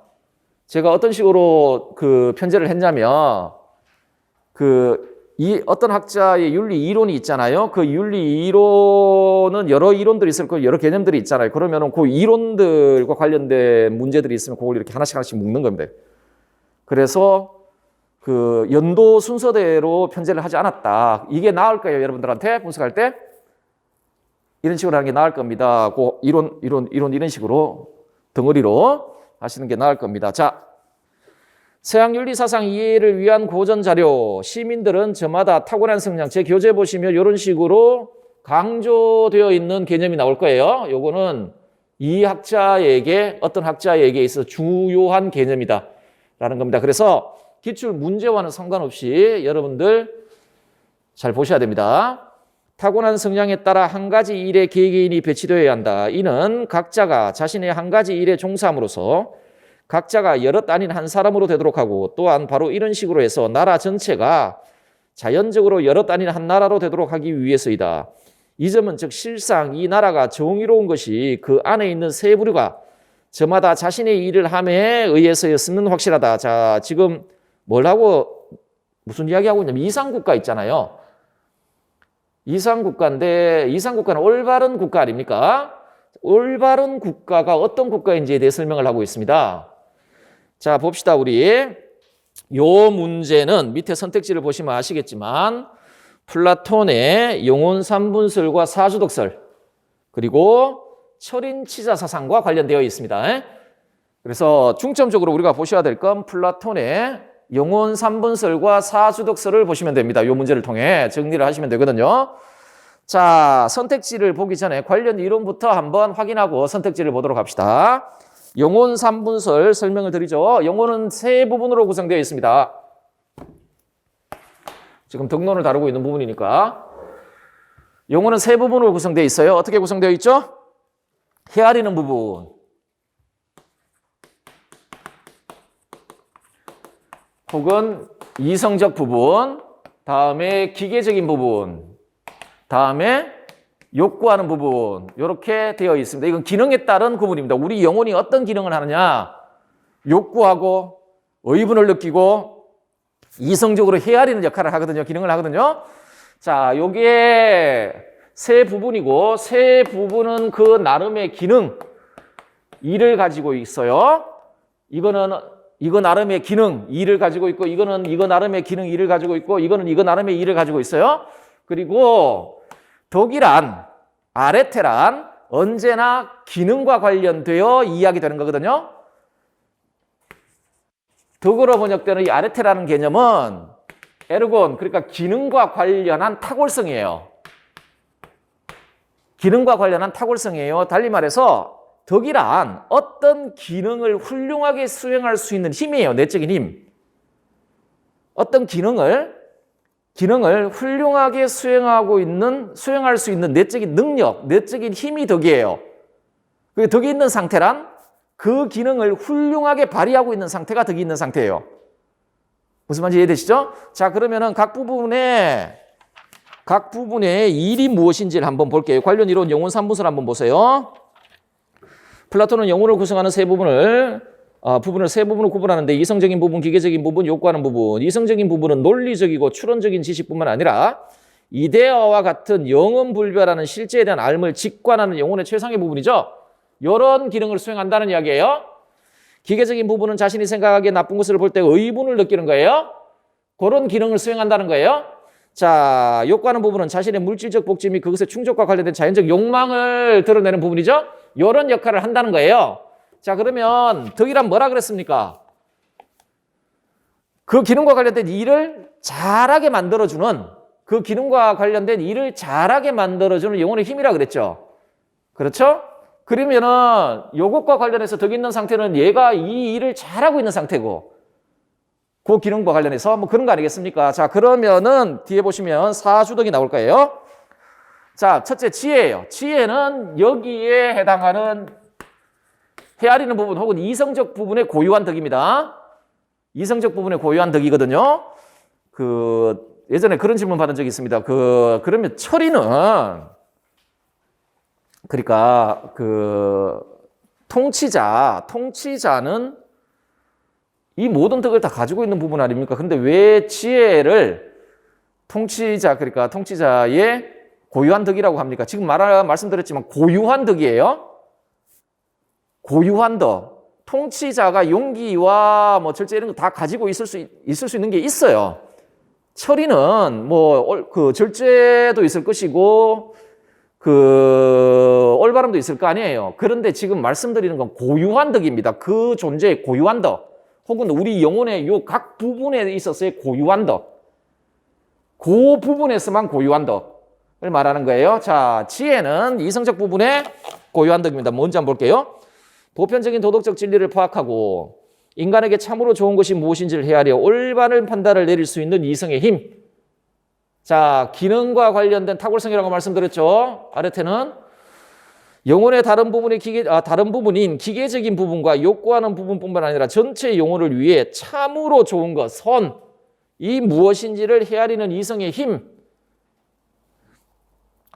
제가 어떤 식으로 그 편제를 했냐면, 이 어떤 학자의 윤리 이론이 있잖아요. 그 윤리 이론은 여러 이론들이 있을 거고 여러 개념들이 있잖아요. 그러면은 그 이론들과 관련된 문제들이 있으면 그걸 이렇게 하나씩 묶는 겁니다. 그래서 그 연도 순서대로 편제를 하지 않았다. 이게 나을 거예요, 여러분들한테 분석할 때. 이런 식으로 하는 게 나을 겁니다. 그 이런 식으로 덩어리로 하시는 게 나을 겁니다. 자, 서양윤리 사상 이해를 위한 고전 자료. 시민들은 저마다 탁월한 성장. 제 교재 보시면 이런 식으로 강조되어 있는 개념이 나올 거예요. 요거는 이 학자에게, 어떤 학자에게 있어서 중요한 개념이다 라는 겁니다. 그래서 기출 문제와는 상관없이 여러분들 잘 보셔야 됩니다. 타고난 성향에 따라 한 가지 일에 개개인이 배치되어야 한다. 이는 각자가 자신의 한 가지 일에 종사함으로써 각자가 여럿 아닌 한 사람으로 되도록 하고, 또한 바로 이런 식으로 해서 나라 전체가 자연적으로 여럿 아닌 한 나라로 되도록 하기 위해서이다. 이 점은 즉 실상 이 나라가 정의로운 것이 그 안에 있는 세 부류가 저마다 자신의 일을 함에 의해서였으면 확실하다. 자, 지금 무슨 이야기하고 있냐면 이상국가 있잖아요. 이상국가인데 이상국가는 올바른 국가 아닙니까? 올바른 국가가 어떤 국가인지에 대해 설명을 하고 있습니다. 자, 봅시다. 우리 요 문제는 밑에 선택지를 보시면 아시겠지만 플라톤의 영혼 삼분설과 사주독설 그리고 철인치자 사상과 관련되어 있습니다. 그래서 중점적으로 우리가 보셔야 될 건 플라톤의 영혼 삼분설과 사주독설을 보시면 됩니다. 이 문제를 통해 정리를 하시면 되거든요. 자, 선택지를 보기 전에 관련 이론부터 한번 확인하고 선택지를 보도록 합시다. 영혼 삼분설 설명을 드리죠. 영혼은 세 부분으로 구성되어 있습니다. 지금 덕론을 다루고 있는 부분이니까. 영혼은 세 부분으로 구성되어 있어요. 어떻게 구성되어 있죠? 헤아리는 부분, 혹은 이성적 부분, 다음에 기계적인 부분, 다음에 욕구하는 부분, 이렇게 되어 있습니다. 이건 기능에 따른 구분입니다. 우리 영혼이 어떤 기능을 하느냐, 욕구하고 의분을 느끼고 이성적으로 헤아리는 역할을 하거든요. 기능을 하거든요. 자, 요게 세 부분이고, 세 부분은 그 나름의 기능, 일을 가지고 있어요. 이거 나름의 기능, 일을 가지고 있고, 이거는 이거 나름의 기능, 일을 가지고 있고, 이거는 이거 나름의 일을 가지고 있어요. 그리고 덕이란, 아레테란 언제나 기능과 관련되어 이야기되는 거거든요. 덕으로 번역되는 이 아레테라는 개념은 에르곤, 그러니까 기능과 관련한 탁월성이에요. 기능과 관련한 탁월성이에요. 달리 말해서 덕이란 어떤 기능을 훌륭하게 수행할 수 있는 힘이에요. 내적인 힘. 어떤 기능을 훌륭하게 수행할 수 있는 내적인 능력, 내적인 힘이 덕이에요. 그 덕이 있는 상태란 그 기능을 훌륭하게 발휘하고 있는 상태가 덕이 있는 상태예요. 무슨 말인지 이해되시죠? 자, 그러면은 각 부분의 일이 무엇인지를 한번 볼게요. 관련 이론 영혼 삼분설 한번 보세요. 플라톤은 영혼을 구성하는 부분을 세 부분으로 구분하는데 이성적인 부분, 기계적인 부분, 욕구하는 부분. 이성적인 부분은 논리적이고 추론적인 지식뿐만 아니라 이데아와 같은 영음불별하는 실제에 대한 알을 직관하는 영혼의 최상의 부분이죠. 이런 기능을 수행한다는 이야기예요. 기계적인 부분은 자신이 생각하기에 나쁜 것을 볼 때 의분을 느끼는 거예요. 그런 기능을 수행한다는 거예요. 자, 욕구하는 부분은 자신의 물질적 복지 및 그것의 충족과 관련된 자연적 욕망을 드러내는 부분이죠. 이런 역할을 한다는 거예요. 자, 그러면 덕이란 뭐라 그랬습니까? 그 기능과 관련된 일을 잘하게 만들어주는, 그 기능과 관련된 일을 잘하게 만들어주는 영혼의 힘이라 그랬죠. 그렇죠? 그러면은 요것과 관련해서 덕이 있는 상태는 얘가 이 일을 잘하고 있는 상태고, 그 기능과 관련해서 뭐 그런 거 아니겠습니까? 자, 그러면은 뒤에 보시면 사주덕이 나올 거예요. 자, 첫째 지혜예요. 지혜는 여기에 해당하는 헤아리는 부분 혹은 이성적 부분의 고유한 덕입니다. 이성적 부분의 고유한 덕이거든요. 예전에 그런 질문 받은 적이 있습니다. 그러면 철이는, 그러니까 통치자는 이 모든 덕을 다 가지고 있는 부분 아닙니까? 근데 왜 지혜를 그러니까 통치자의 고유한 덕이라고 합니까? 지금 말씀드렸지만 고유한 덕이에요. 고유한 덕. 통치자가 용기와 뭐 절제 이런 거 다 가지고 있을 수 있는 게 있어요. 철이는 절제도 있을 것이고 그 올바름도 있을 거 아니에요. 그런데 지금 말씀드리는 건 고유한 덕입니다. 그 존재의 고유한 덕, 혹은 우리 영혼의 요 각 부분에 있어서의 고유한 덕, 그 부분에서만 고유한 덕을 말하는 거예요. 자, 지혜는 이성적 부분의 고유한 덕입니다. 뭔지 한번 볼게요. 보편적인 도덕적 진리를 파악하고 인간에게 참으로 좋은 것이 무엇인지를 헤아려 올바른 판단을 내릴 수 있는 이성의 힘. 자, 기능과 관련된 탁월성이라고 말씀드렸죠. 아래테는 영혼의 다른 부분인 기계적인 부분과 욕구하는 부분뿐만 아니라 전체 영혼을 위해 참으로 좋은 것, 선, 이 무엇인지를 헤아리는 이성의 힘.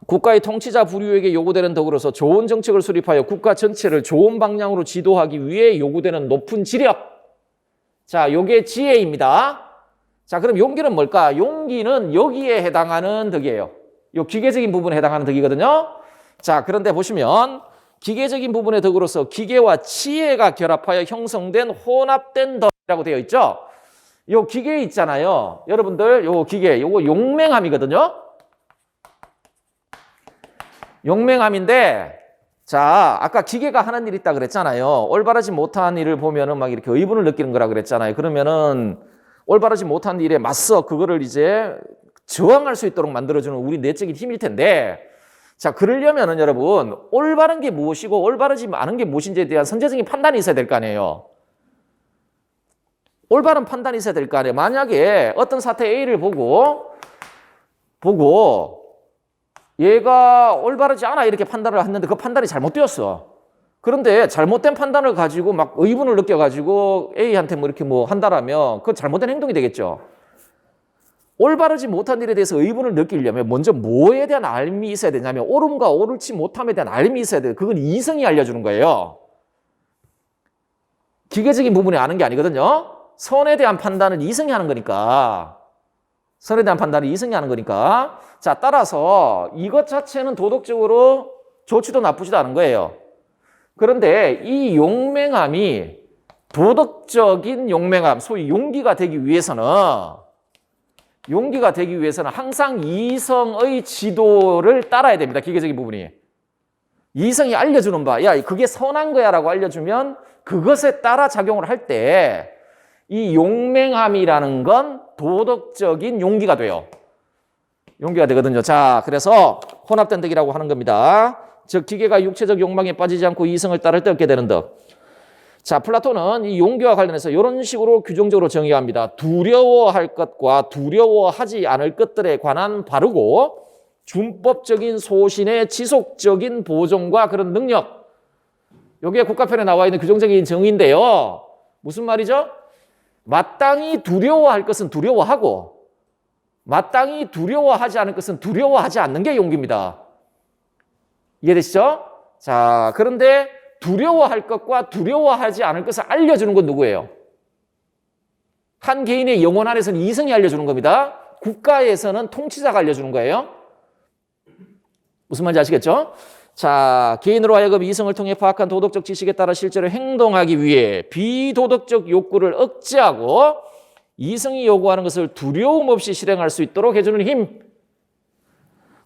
국가의 통치자 부류에게 요구되는 덕으로서 좋은 정책을 수립하여 국가 전체를 좋은 방향으로 지도하기 위해 요구되는 높은 지력. 자, 요게 지혜입니다. 자, 그럼 용기는 뭘까? 용기는 여기에 해당하는 덕이에요. 요 기계적인 부분에 해당하는 덕이거든요. 자, 그런데 보시면 기계적인 부분의 덕으로서 기계와 지혜가 결합하여 형성된 혼합된 덕이라고 되어 있죠. 요 기계 있잖아요. 여러분들 요 기계, 요거 용맹함이거든요. 용맹함인데, 자, 아까 기계가 하는 일 있다 그랬잖아요. 올바르지 못한 일을 보면은 막 이렇게 의분을 느끼는 거라 그랬잖아요. 그러면은 올바르지 못한 일에 맞서 그거를 이제 저항할 수 있도록 만들어주는 우리 내적인 힘일 텐데, 자, 그러려면은 여러분, 올바른 게 무엇이고 올바르지 않은 게 무엇인지에 대한 선제적인 판단이 있어야 될 거 아니에요. 올바른 판단이 있어야 될 거 아니에요. 만약에 어떤 사태 A를 보고 얘가 올바르지 않아 이렇게 판단을 했는데 그 판단이 잘못되었어. 그런데 잘못된 판단을 가지고 막 의분을 느껴가지고 A한테 뭐 이렇게 뭐 한다라면 그건 잘못된 행동이 되겠죠. 올바르지 못한 일에 대해서 의분을 느끼려면 먼저 뭐에 대한 알미 있어야 되냐면 옳음과 옳지 못함에 대한 알미 있어야 돼요. 그건 이성이 알려주는 거예요. 기계적인 부분이 아는 게 아니거든요. 선에 대한 판단은 이성이 하는 거니까. 선에 대한 판단은 이성이 하는 거니까. 자, 따라서 이것 자체는 도덕적으로 좋지도 나쁘지도 않은 거예요. 그런데 이 용맹함이 도덕적인 용맹함, 소위 용기가 되기 위해서는 항상 이성의 지도를 따라야 됩니다. 기계적인 부분이. 이성이 알려주는 바, 야, 그게 선한 거야 라고 알려주면 그것에 따라 작용을 할 때 이 용맹함이라는 건 도덕적인 용기가 돼요. 용기가 되거든요. 자, 그래서 혼합된 덕이라고 하는 겁니다. 즉 기계가 육체적 욕망에 빠지지 않고 이성을 따를 때 얻게 되는 덕. 자, 플라톤은 이 용기와 관련해서 이런 식으로 규정적으로 정의합니다. 두려워할 것과 두려워하지 않을 것들에 관한 바르고 준법적인 소신의 지속적인 보존과 그런 능력. 여기에 국가편에 나와 있는 규정적인 정의인데요. 무슨 말이죠? 마땅히 두려워할 것은 두려워하고 마땅히 두려워하지 않을 것은 두려워하지 않는 게 용기입니다. 이해되시죠? 자, 그런데 두려워할 것과 두려워하지 않을 것을 알려주는 건 누구예요? 한 개인의 영혼 안에서는 이성이 알려주는 겁니다. 국가에서는 통치자가 알려주는 거예요. 무슨 말인지 아시겠죠? 자, 개인으로 하여금 이성을 통해 파악한 도덕적 지식에 따라 실제로 행동하기 위해 비도덕적 욕구를 억제하고 이성이 요구하는 것을 두려움 없이 실행할 수 있도록 해주는 힘.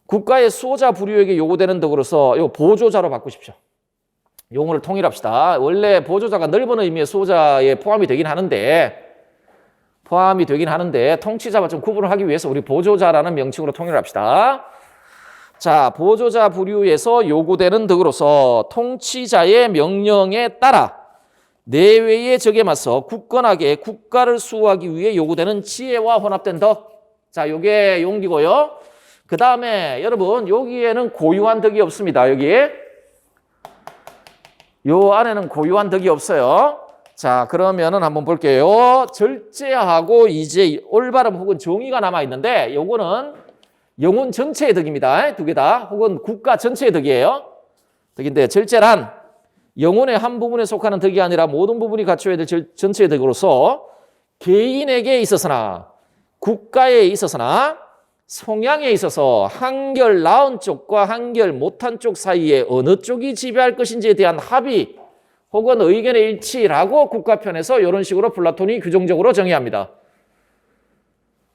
국가의 수호자 부류에게 요구되는 덕으로서 요 보조자로 바꾸십시오. 용어를 통일합시다. 원래 보조자가 넓은 의미의 수호자에 포함이 되긴 하는데 통치자와 좀 구분을 하기 위해서 우리 보조자라는 명칭으로 통일합시다. 자, 보조자 부류에서 요구되는 덕으로서 통치자의 명령에 따라 내외의 적에 맞서 굳건하게 국가를 수호하기 위해 요구되는 지혜와 혼합된 덕. 자, 요게 용기고요. 그 다음에 여러분 여기에는 고유한 덕이 없습니다. 여기에 요 안에는 고유한 덕이 없어요. 자, 그러면은 한번 볼게요. 절제하고 이제 올바름 혹은 정의가 남아 있는데 요거는 영혼 전체의 덕입니다. 두 개 다. 혹은 국가 전체의 덕이에요. 덕인데 절제란 영혼의 한 부분에 속하는 덕이 아니라 모든 부분이 갖춰야 될 전체의 덕으로서 개인에게 있어서나 국가에 있어서나 성향에 있어서 한결 나은 쪽과 한결 못한 쪽 사이에 어느 쪽이 지배할 것인지에 대한 합의 혹은 의견의 일치라고 국가편에서 이런 식으로 플라톤이 규정적으로 정의합니다.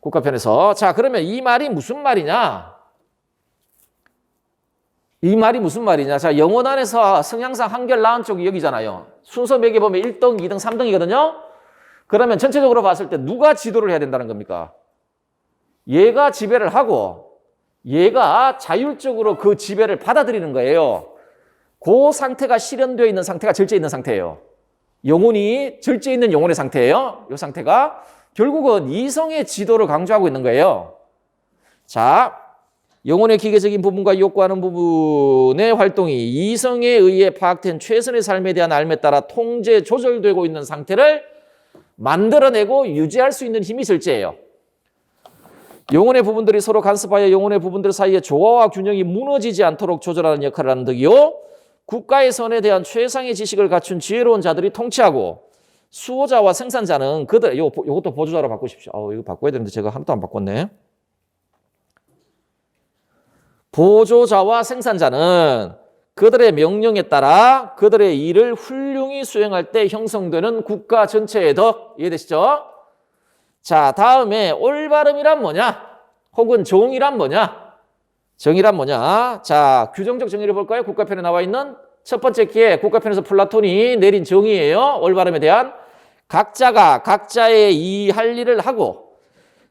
국가편에서. 자, 그러면 이 말이 무슨 말이냐? 이 말이 무슨 말이냐? 자, 영혼 안에서 성향상 한결 나은 쪽이 여기잖아요. 순서 매겨보면 1등, 2등, 3등이거든요. 그러면 전체적으로 봤을 때 누가 지도를 해야 된다는 겁니까? 얘가 지배를 하고 얘가 자율적으로 그 지배를 받아들이는 거예요. 그 상태가 실현되어 있는 상태가 절제 있는 상태예요. 영혼이 절제 있는 영혼의 상태예요. 이 상태가 결국은 이성의 지도를 강조하고 있는 거예요. 자, 영혼의 기계적인 부분과 욕구하는 부분의 활동이 이성에 의해 파악된 최선의 삶에 대한 알에 따라 통제, 조절되고 있는 상태를 만들어내고 유지할 수 있는 힘이 절제예요. 영혼의 부분들이 서로 간섭하여 영혼의 부분들 사이의 조화와 균형이 무너지지 않도록 조절하는 역할을 하는 덕이요. 국가의 선에 대한 최상의 지식을 갖춘 지혜로운 자들이 통치하고 수호자와 생산자는 그들, 요것도 보조자로 바꾸십시오. 이거 바꿔야 되는데 제가 하나도 안 바꿨네. 보조자와 생산자는 그들의 명령에 따라 그들의 일을 훌륭히 수행할 때 형성되는 국가 전체의 덕. 이해되시죠? 자, 다음에 올바름이란 뭐냐? 혹은 정의란 뭐냐? 정의란 뭐냐? 자, 규정적 정의를 볼까요? 국가편에 나와 있는 첫 번째 기에 국가편에서 플라톤이 내린 정의예요. 올바름에 대한 각자가 각자의 이 할 일을 하고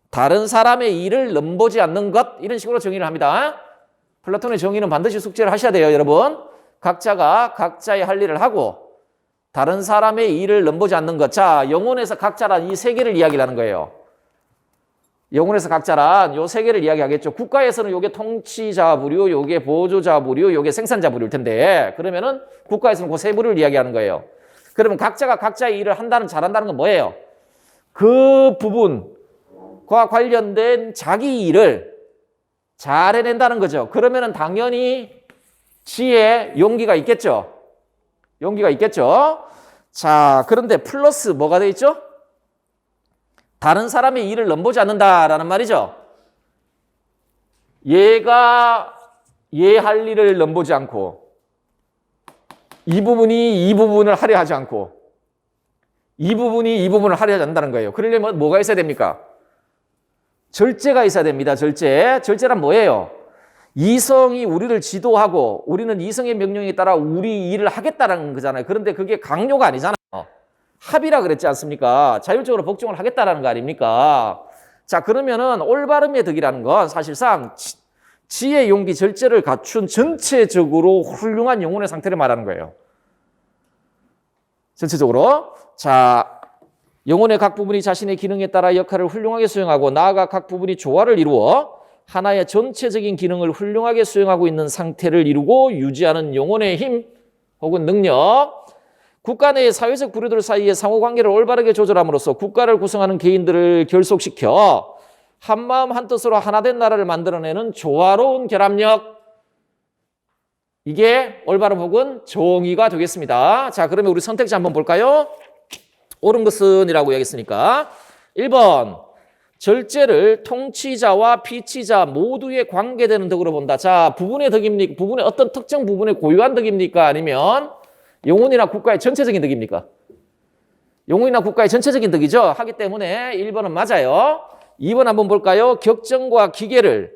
다른 사람의 일을 넘보지 않는 것, 이런 식으로 정의를 합니다. 플라톤의 정의는 반드시 숙지를 하셔야 돼요, 여러분. 각자가 각자의 할 일을 하고 다른 사람의 일을 넘보지 않는 것. 자, 영혼에서 각자란 이 세 개를 이야기를 하는 거예요. 영혼에서 각자란 요 세 개를 이야기하겠죠. 국가에서는 요게 통치자 부류, 요게 보조자 부류, 요게 생산자 부류일 텐데, 그러면은 국가에서는 그 세 부류를 이야기하는 거예요. 그러면 각자가 각자의 일을 잘한다는 건 뭐예요? 그 부분과 관련된 자기 일을 잘 해낸다는 거죠. 그러면은 당연히 지혜, 용기가 있겠죠. 용기가 있겠죠. 자, 그런데 플러스 뭐가 돼 있죠? 다른 사람의 일을 넘보지 않는다라는 말이죠. 얘가 얘 할 일을 넘보지 않고 이 부분이 이 부분을 하려 하지 않고 이 부분이 이 부분을 하려 하지 않는다는 거예요. 그러려면 뭐가 있어야 됩니까? 절제가 있어야 됩니다. 절제. 절제란 뭐예요? 이성이 우리를 지도하고 우리는 이성의 명령에 따라 우리 일을 하겠다는 거잖아요. 그런데 그게 강요가 아니잖아요. 합의라 그랬지 않습니까? 자율적으로 복종을 하겠다라는 거 아닙니까? 자, 그러면은 올바름의 덕이라는 건 사실상 지혜, 용기, 절제를 갖춘 전체적으로 훌륭한 영혼의 상태를 말하는 거예요. 전체적으로. 자, 영혼의 각 부분이 자신의 기능에 따라 역할을 훌륭하게 수행하고 나아가 각 부분이 조화를 이루어 하나의 전체적인 기능을 훌륭하게 수행하고 있는 상태를 이루고 유지하는 영혼의 힘 혹은 능력. 국가 내의 사회적 부류들 사이의 상호관계를 올바르게 조절함으로써 국가를 구성하는 개인들을 결속시켜 한마음 한뜻으로 하나된 나라를 만들어내는 조화로운 결합력. 이게 올바름 혹은 정의가 되겠습니다. 자, 그러면 우리 선택지 한번 볼까요? 옳은 것은 이라고 이야기했으니까 1번 절제를 통치자와 피치자 모두의 관계되는 덕으로 본다. 자, 부분의 덕입니까? 부분의 어떤 특정 부분의 고유한 덕입니까? 아니면 영혼이나 국가의 전체적인 덕입니까? 영혼이나 국가의 전체적인 덕이죠. 하기 때문에 1번은 맞아요. 2번 한번 볼까요? 격정과 기계를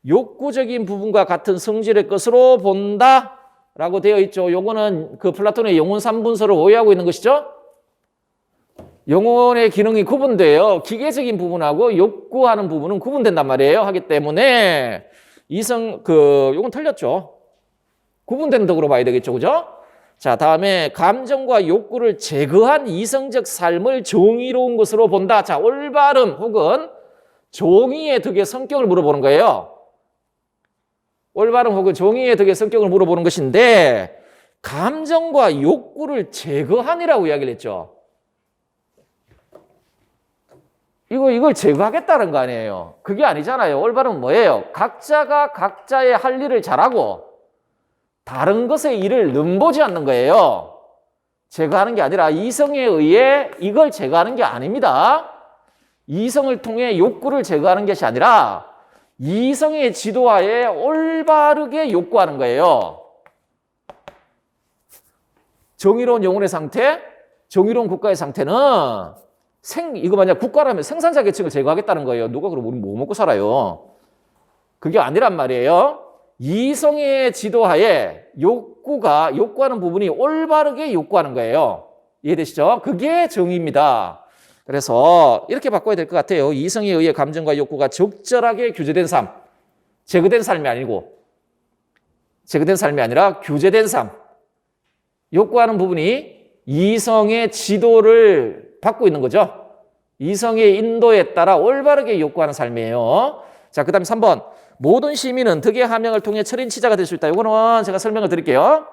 욕구적인 부분과 같은 성질의 것으로 본다 라고 되어 있죠. 요거는 그 플라톤의 영혼 3분서를 오해하고 있는 것이죠. 영혼의 기능이 구분돼요. 기계적인 부분하고 욕구하는 부분은 구분된단 말이에요. 하기 때문에 요건 틀렸죠. 구분되는 덕으로 봐야 되겠죠. 그죠? 자, 다음에 감정과 욕구를 제거한 이성적 삶을 정의로운 것으로 본다. 자, 올바름 혹은 정의의 덕의 성격을 물어보는 거예요. 올바름 혹은 정의의 덕의 성격을 물어보는 것인데 감정과 욕구를 제거하니라고 이야기를 했죠. 이걸 제거하겠다는 거 아니에요. 그게 아니잖아요. 올바름은 뭐예요? 각자가 각자의 할 일을 잘하고 다른 것의 일을 넘보지 않는 거예요. 제거하는 게 아니라 이성에 의해 이걸 제거하는 게 아닙니다. 이성을 통해 욕구를 제거하는 것이 아니라 이성의 지도하에 올바르게 욕구하는 거예요. 정의로운 영혼의 상태, 정의로운 국가의 상태는 이거 만약 국가라면 생산자 계층을 제거하겠다는 거예요. 누가 그럼 우리 뭐 먹고 살아요? 그게 아니란 말이에요. 이성의 지도하에 욕구하는 부분이 올바르게 욕구하는 거예요. 이해되시죠? 그게 정의입니다. 그래서 이렇게 바꿔야 될 것 같아요. 이성에 의해 감정과 욕구가 적절하게 규제된 삶. 제거된 삶이 아니고, 제거된 삶이 아니라 규제된 삶. 욕구하는 부분이 이성의 지도를 받고 있는 거죠. 이성의 인도에 따라 올바르게 욕구하는 삶이에요. 자, 그 다음에 3번. 모든 시민은 덕의 하명을 통해 철인치자가 될 수 있다. 이거는 제가 설명을 드릴게요.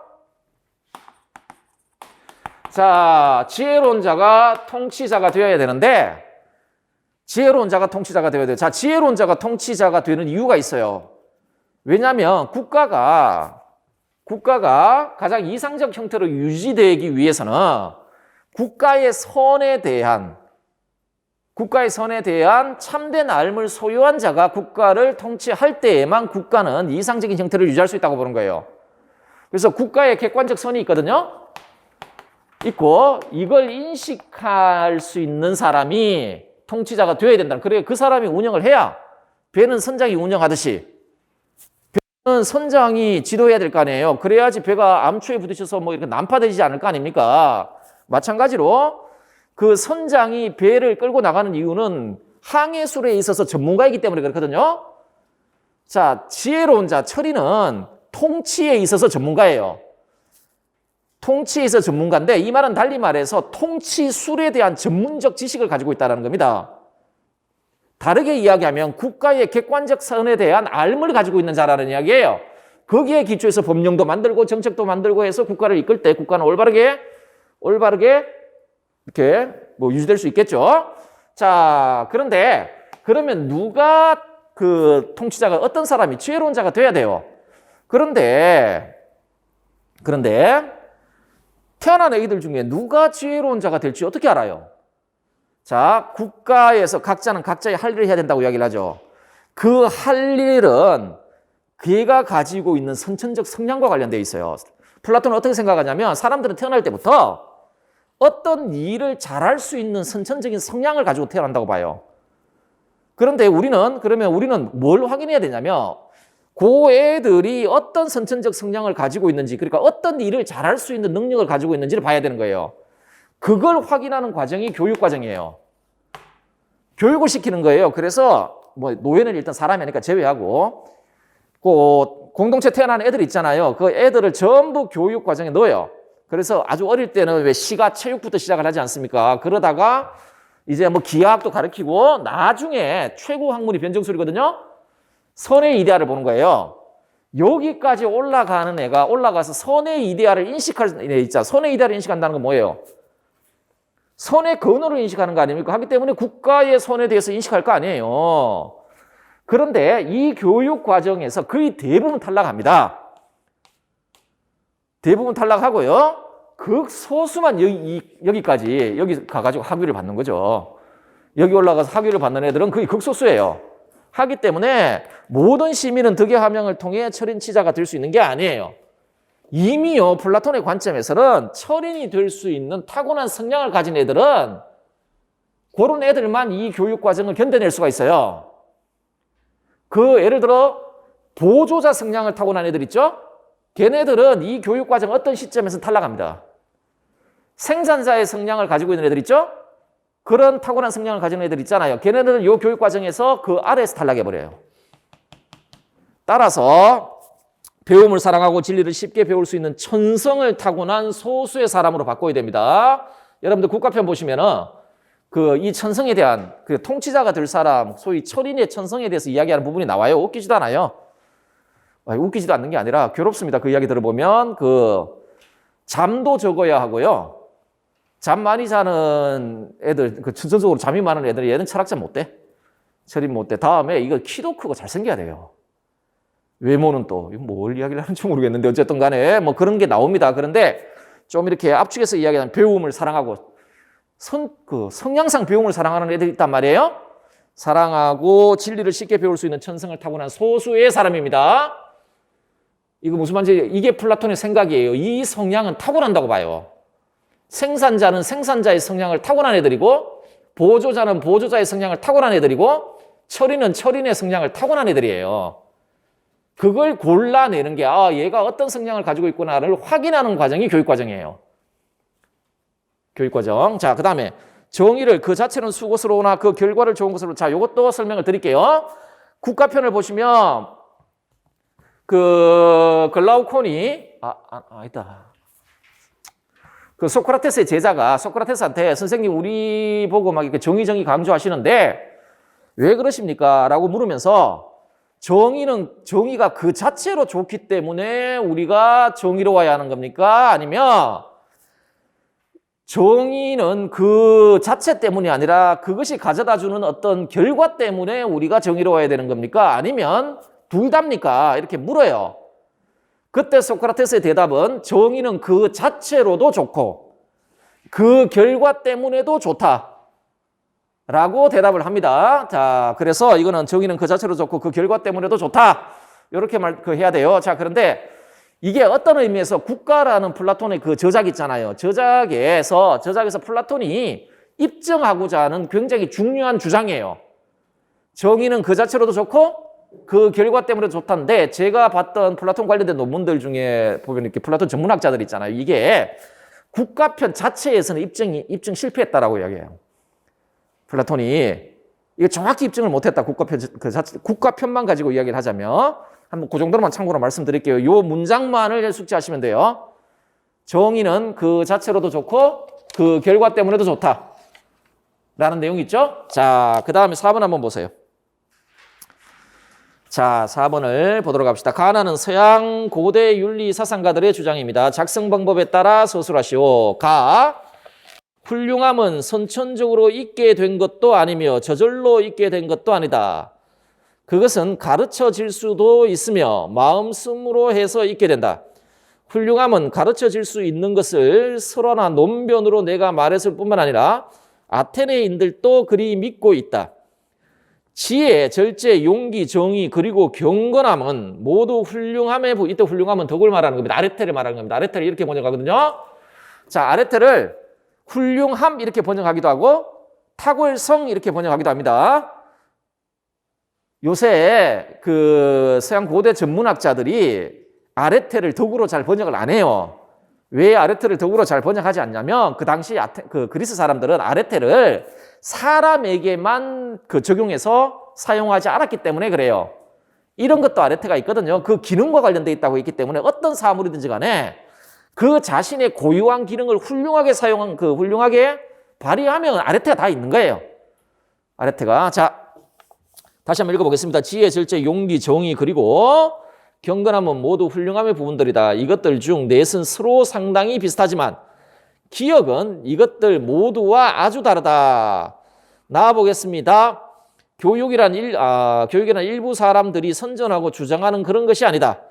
자, 지혜로운 자가 통치자가 되어야 되는데, 지혜로운 자가 통치자가 되어야 돼요. 자, 지혜로운 자가 통치자가 되는 이유가 있어요. 왜냐하면 국가가 가장 이상적 형태로 유지되기 위해서는 국가의 선에 대한 참된 알을 소유한 자가 국가를 통치할 때에만 국가는 이상적인 형태를 유지할 수 있다고 보는 거예요. 그래서 국가의 객관적 선이 있고 이걸 인식할 수 있는 사람이 통치자가 되어야 된다. 그래 그 사람이 운영을 해야 배는 선장이 운영하듯이 배는 선장이 지도해야 될 거 아니에요. 그래야지 배가 암초에 부딪혀서 뭐 이렇게 난파되지 않을 거 아닙니까? 마찬가지로 그 선장이 배를 끌고 나가는 이유는 항해술에 있어서 전문가이기 때문에 그렇거든요. 자, 지혜로운 자, 철이는 통치에 있어서 전문가예요. 통치에 있어서 전문가인데 이 말은 달리 말해서 통치술에 대한 전문적 지식을 가지고 있다는 겁니다. 다르게 이야기하면 국가의 객관적 선에 대한 알을 가지고 있는 자라는 이야기예요. 거기에 기초해서 법령도 만들고 정책도 만들고 해서 국가를 이끌 때 국가는 올바르게 이렇게 뭐 유지될 수 있겠죠. 자, 그러면 누가 그 통치자가 어떤 사람이 지혜로운 자가 돼야 돼요. 그런데 태어난 아기들 중에 누가 지혜로운 자가 될지 어떻게 알아요? 자, 국가에서 각자는 각자의 할 일을 해야 된다고 이야기를 하죠. 그 할 일은 그가 가지고 있는 선천적 성향과 관련되어 있어요. 플라톤은 어떻게 생각하냐면 사람들은 태어날 때부터 어떤 일을 잘할 수 있는 선천적인 성향을 가지고 태어난다고 봐요. 그런데 우리는 뭘 확인해야 되냐면 그 애들이 어떤 선천적 성향을 가지고 있는지, 그러니까 어떤 일을 잘할 수 있는 능력을 가지고 있는지를 봐야 되는 거예요. 그걸 확인하는 과정이 교육 과정이에요. 교육을 시키는 거예요. 그래서 뭐 노예는 일단 사람이 아니까 제외하고 그 공동체 태어난 애들 있잖아요. 그 애들을 전부 교육 과정에 넣어요. 그래서 아주 어릴 때는 왜 시가 체육부터 시작을 하지 않습니까? 그러다가 이제 뭐 기하학도 가르치고 나중에 최고 학문이 변정술이거든요. 선의 이데아를 보는 거예요. 여기까지 올라가는 애가 올라가서 선의 이데아를 인식할 애 있잖아. 선의 이데아를 인식한다는 건 뭐예요? 선의 근원을 인식하는 거 아닙니까? 하기 때문에 국가의 선에 대해서 인식할 거 아니에요. 그런데 이 교육 과정에서 거의 대부분 탈락합니다. 대부분 탈락하고요. 극소수만 여기 가가지고 학위를 받는 거죠. 여기 올라가서 학위를 받는 애들은 거의 극소수예요. 하기 때문에 모든 시민은 덕의 하명을 통해 철인치자가 될 수 있는 게 아니에요. 이미요, 플라톤의 관점에서는 철인이 될 수 있는 타고난 성향을 가진 애들은 그런 애들만 이 교육 과정을 견뎌낼 수가 있어요. 그 예를 들어 보조자 성향을 타고난 애들 있죠? 걔네들은 이 교육 과정 어떤 시점에서 탈락합니다. 생산자의 성향을 가지고 있는 애들 있죠? 그런 타고난 성향을 가지는 애들 있잖아요. 걔네들은 이 교육 과정에서 그 아래에서 탈락해버려요. 따라서 배움을 사랑하고 진리를 쉽게 배울 수 있는 천성을 타고난 소수의 사람으로 바꿔야 됩니다. 여러분들 국가편 보시면은 이 천성에 대한 통치자가 될 사람, 소위 철인의 천성에 대해서 이야기하는 부분이 나와요. 웃기지도 않아요. 웃기지도 않는 게 아니라 괴롭습니다. 그 이야기 들어보면 잠도 적어야 하고요. 잠 많이 자는 애들, 천성적으로 잠이 많은 애들, 얘는 철학자 못 돼. 철인 못 돼. 다음에 이거 키도 크고 잘생겨야 돼요. 외모는 또 뭘 이야기를 하는지 모르겠는데 어쨌든 간에 뭐 그런 게 나옵니다. 그런데 좀 이렇게 압축해서 이야기하는 배움을 사랑하고 성향상 배움을 사랑하는 애들이 있단 말이에요. 사랑하고 진리를 쉽게 배울 수 있는 천성을 타고난 소수의 사람입니다. 이거 무슨 말인지 이게 플라톤의 생각이에요. 이 성향은 타고난다고 봐요. 생산자는 생산자의 성향을 타고난 애들이고 보조자는 보조자의 성향을 타고난 애들이고 철인은 철인의 성향을 타고난 애들이에요. 그걸 골라내는 게 얘가 어떤 성향을 가지고 있구나를 확인하는 과정이 교육과정이에요. 교육과정. 자, 그 다음에 정의를 그 자체는 수것으로나 그 결과를 좋은 것으로. 자, 이것도 설명을 드릴게요. 국가편을 보시면 그 글라우콘이 아니다. 그 소크라테스의 제자가 소크라테스한테 선생님 우리 보고 막 이렇게 정의 강조하시는데 왜 그러십니까? 라고 물으면서 정의가 그 자체로 좋기 때문에 우리가 정의로워야 하는 겁니까? 아니면 정의는 그 자체 때문이 아니라 그것이 가져다 주는 어떤 결과 때문에 우리가 정의로워야 되는 겁니까? 아니면 둘 다입니까? 이렇게 물어요. 그때 소크라테스의 대답은 정의는 그 자체로도 좋고 그 결과 때문에도 좋다 라고 대답을 합니다. 자, 그래서 이거는 정의는 그 자체로 좋고 그 결과 때문에도 좋다 이렇게 해야 돼요. 자, 그런데 이게 어떤 의미에서 국가라는 플라톤의 그 저작 있잖아요. 저작에서 플라톤이 입증하고자 하는 굉장히 중요한 주장이에요. 정의는 그 자체로도 좋고 그 결과 때문에 좋다는데 제가 봤던 플라톤 관련된 논문들 중에 보면 이렇게 플라톤 전문학자들 있잖아요. 이게 국가편 자체에서는 입증 실패했다라고 이야기해요. 플라톤이 이게 정확히 입증을 못했다. 국가편만 가지고 이야기를 하자면 한번 그 정도로만 참고로 말씀드릴게요. 이 문장만을 숙지하시면 돼요. 정의는 그 자체로도 좋고 그 결과 때문에도 좋다. 라는 내용이 있죠. 자, 그 다음에 4번 한번 보세요. 자, 4번을 보도록 합시다. 가나는 서양 고대 윤리 사상가들의 주장입니다. 작성 방법에 따라 서술하시오. 가, 훌륭함은 선천적으로 있게 된 것도 아니며 저절로 있게 된 것도 아니다. 그것은 가르쳐질 수도 있으며 마음씀으로 해서 있게 된다. 훌륭함은 가르쳐질 수 있는 것을 설화나 논변으로 내가 말했을 뿐만 아니라 아테네인들도 그리 믿고 있다. 지혜, 절제, 용기, 정의, 그리고 경건함은 모두 훌륭함에 이때 훌륭함은 덕을 말하는 겁니다. 아레테를 말하는 겁니다. 아레테를 이렇게 번역하거든요. 자, 아레테를 훌륭함 이렇게 번역하기도 하고 탁월성 이렇게 번역하기도 합니다. 요새 그 서양 고대 전문학자들이 아레테를 덕으로 잘 번역을 안 해요. 왜 아레테를 덕으로 잘 번역하지 않냐면 그 당시 그 그리스 사람들은 아레테를 사람에게만 적용해서 사용하지 않았기 때문에 그래요. 이런 것도 아레테가 있거든요. 그 기능과 관련되어 있다고 있기 때문에 어떤 사물이든지 간에 그 자신의 고유한 기능을 훌륭하게 훌륭하게 발휘하면 아레테가 다 있는 거예요. 아레테가. 자, 다시 한번 읽어보겠습니다. 지혜, 절제, 용기, 정의, 그리고 경건함은 모두 훌륭함의 부분들이다. 이것들 중 넷은 서로 상당히 비슷하지만 기억은 이것들 모두와 아주 다르다. 나와보겠습니다. 교육이란 일부 사람들이 선전하고 주장하는 그런 것이 아니다.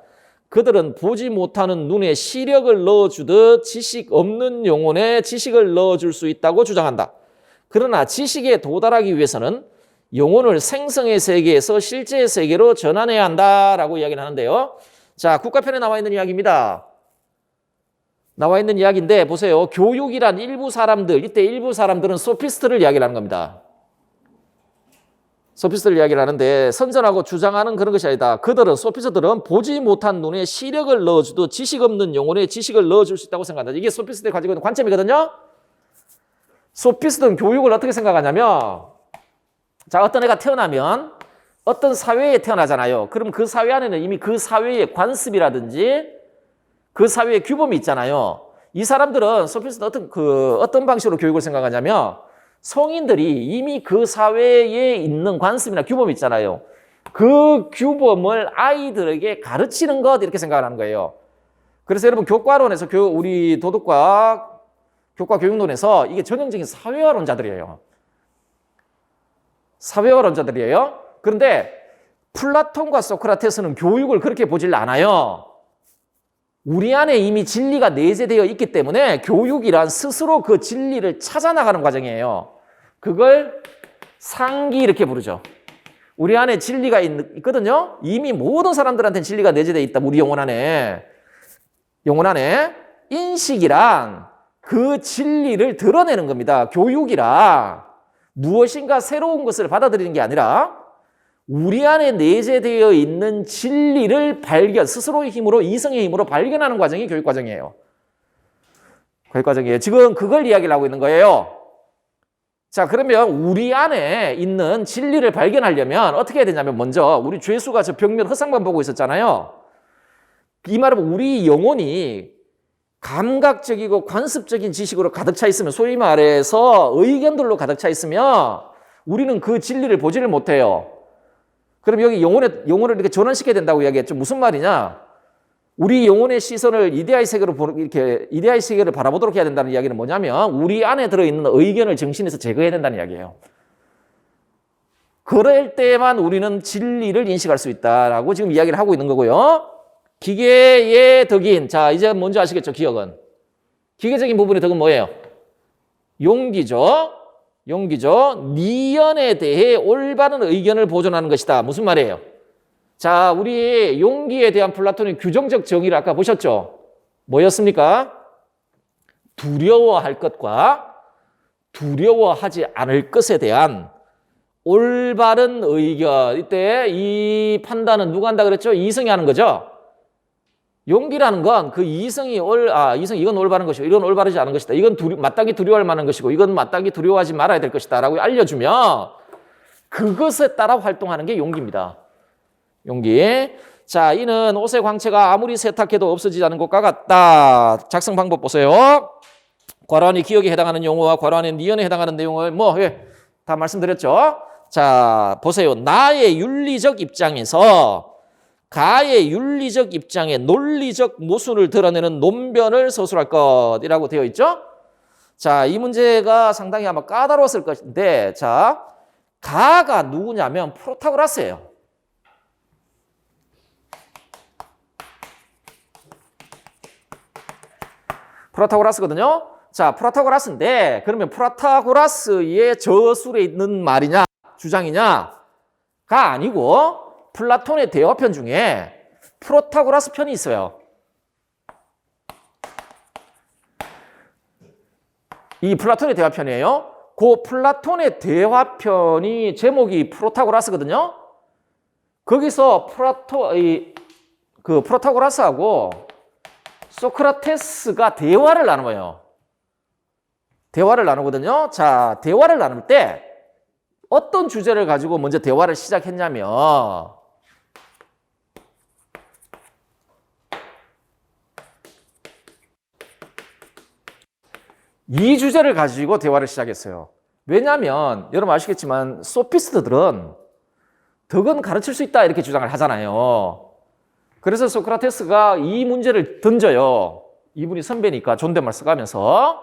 그들은 보지 못하는 눈에 시력을 넣어주듯 지식 없는 영혼에 지식을 넣어줄 수 있다고 주장한다. 그러나 지식에 도달하기 위해서는 영혼을 생성의 세계에서 실제의 세계로 전환해야 한다라고 이야기를 하는데요. 자, 국가편에 나와 있는 이야기입니다. 나와 있는 이야기인데 보세요. 교육이란 일부 사람들, 이때 일부 사람들은 소피스트를 이야기를 하는 겁니다. 소피스트를 이야기를 하는데 선전하고 주장하는 그런 것이 아니다. 소피스트들은 보지 못한 눈에 시력을 넣어주도 지식 없는 영혼에 지식을 넣어줄 수 있다고 생각한다. 이게 소피스트들이 가지고 있는 관점이거든요. 소피스트는 교육을 어떻게 생각하냐면 자, 어떤 애가 태어나면 어떤 사회에 태어나잖아요. 그럼 그 사회 안에는 이미 그 사회의 관습이라든지 그 사회의 규범이 있잖아요. 이 사람들은 소피스트는 어떤 방식으로 교육을 생각하냐면 성인들이 이미 그 사회에 있는 관습이나 규범이 있잖아요. 그 규범을 아이들에게 가르치는 것 이렇게 생각을 하는 거예요. 그래서 여러분 교과론에서 우리 도덕과 교과 교육론에서 이게 전형적인 사회화론자들이에요. 사회화론자들이에요. 그런데 플라톤과 소크라테스는 교육을 그렇게 보질 않아요. 우리 안에 이미 진리가 내재되어 있기 때문에 교육이란 스스로 그 진리를 찾아나가는 과정이에요. 그걸 상기 이렇게 부르죠. 우리 안에 진리가 있거든요. 이미 모든 사람들한테는 진리가 내재되어 있다. 우리 영혼 안에. 영혼 안에 인식이란 그 진리를 드러내는 겁니다. 교육이란 무엇인가 새로운 것을 받아들이는 게 아니라 우리 안에 내재되어 있는 진리를 스스로의 힘으로, 이성의 힘으로 발견하는 과정이 교육과정이에요. 교육과정이에요. 지금 그걸 이야기를 하고 있는 거예요. 자, 그러면 우리 안에 있는 진리를 발견하려면 어떻게 해야 되냐면, 먼저 우리 죄수가 저 벽면 허상만 보고 있었잖아요. 이 말은 우리 영혼이 감각적이고 관습적인 지식으로 가득 차 있으면, 소위 말해서 의견들로 가득 차 있으면 우리는 그 진리를 보지를 못해요. 그럼 여기 영혼을 이렇게 전환시켜야 된다고 이야기했죠. 무슨 말이냐? 우리 영혼의 시선을 이데아의 세계로 이렇게 이데아의 세계를 바라보도록 해야 된다는 이야기는 뭐냐면, 우리 안에 들어있는 의견을 정신에서 제거해야 된다는 이야기예요. 그럴 때만 우리는 진리를 인식할 수 있다라고 지금 이야기를 하고 있는 거고요. 기계의 덕인, 자, 이제 뭔지 아시겠죠? 기억은. 기계적인 부분의 덕은 뭐예요? 용기죠. 용기죠. 니언에 대해 올바른 의견을 보존하는 것이다. 무슨 말이에요? 자, 우리 용기에 대한 플라톤의 규정적 정의를 아까 보셨죠? 뭐였습니까? 두려워할 것과 두려워하지 않을 것에 대한 올바른 의견. 이때 이 판단은 누가 한다 그랬죠? 이성이 하는 거죠? 용기라는 건 그 이성이 이건 올바른 것이고 이건 올바르지 않은 것이다. 이건 마땅히 두려워할 만한 것이고 이건 마땅히 두려워하지 말아야 될 것이다 라고 알려주면 그것에 따라 활동하는 게 용기입니다. 용기. 자, 이는 옷의 광채가 아무리 세탁해도 없어지지 않은 것과 같다. 작성 방법 보세요. 괄호안이 기억에 해당하는 용어와 괄호안에 니언에 해당하는 내용을 다 말씀드렸죠. 자, 보세요. 나의 윤리적 입장에서 가의 윤리적 입장에 논리적 모순을 드러내는 논변을 서술할 것이라고 되어 있죠. 자, 이 문제가 상당히 아마 까다로웠을 것인데, 자, 가가 누구냐면 프로타고라스예요. 프로타고라스거든요. 자, 프로타고라스인데, 그러면 프로타고라스의 저술에 있는 말이냐, 주장이냐? 가 아니고, 플라톤의 대화편 중에 프로타고라스 편이 있어요. 이 플라톤의 대화편이에요. 그 플라톤의 대화편이 제목이 프로타고라스거든요. 거기서 프로타고라스하고 소크라테스가 대화를 나눠요. 대화를 나누거든요. 자, 대화를 나눌 때 어떤 주제를 가지고 먼저 대화를 시작했냐면, 이 주제를 가지고 대화를 시작했어요. 왜냐하면 여러분 아시겠지만 소피스트들은 덕은 가르칠 수 있다 이렇게 주장을 하잖아요. 그래서 소크라테스가 이 문제를 던져요. 이분이 선배니까 존댓말 써가면서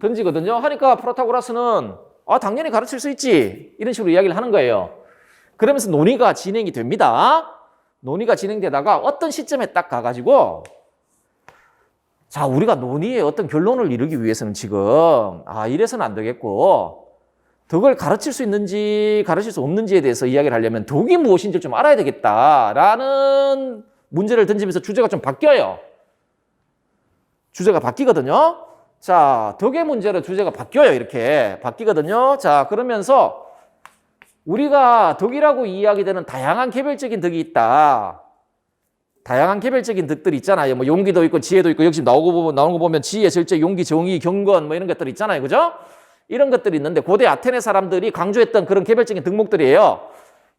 던지거든요. 하니까 프로타고라스는 당연히 가르칠 수 있지 이런 식으로 이야기를 하는 거예요. 그러면서 논의가 진행이 됩니다. 논의가 진행되다가 어떤 시점에 딱 가가지고, 자, 우리가 논의의 어떤 결론을 이루기 위해서는 지금 이래서는 안 되겠고 덕을 가르칠 수 있는지 가르칠 수 없는지에 대해서 이야기를 하려면 덕이 무엇인지 좀 알아야 되겠다라는 문제를 던지면서 주제가 좀 바뀌어요. 주제가 바뀌거든요. 자, 덕의 문제로 주제가 바뀌어요. 이렇게 바뀌거든요. 자, 그러면서 우리가 덕이라고 이야기되는 다양한 개별적인 덕이 있다. 다양한 개별적인 덕들이 있잖아요. 뭐 용기도 있고 지혜도 있고, 역시 나오는 거 보면 지혜, 절제, 용기, 정의, 경건 뭐 이런 것들 있잖아요. 그죠? 이런 것들이 있는데 고대 아테네 사람들이 강조했던 그런 개별적인 덕목들이에요.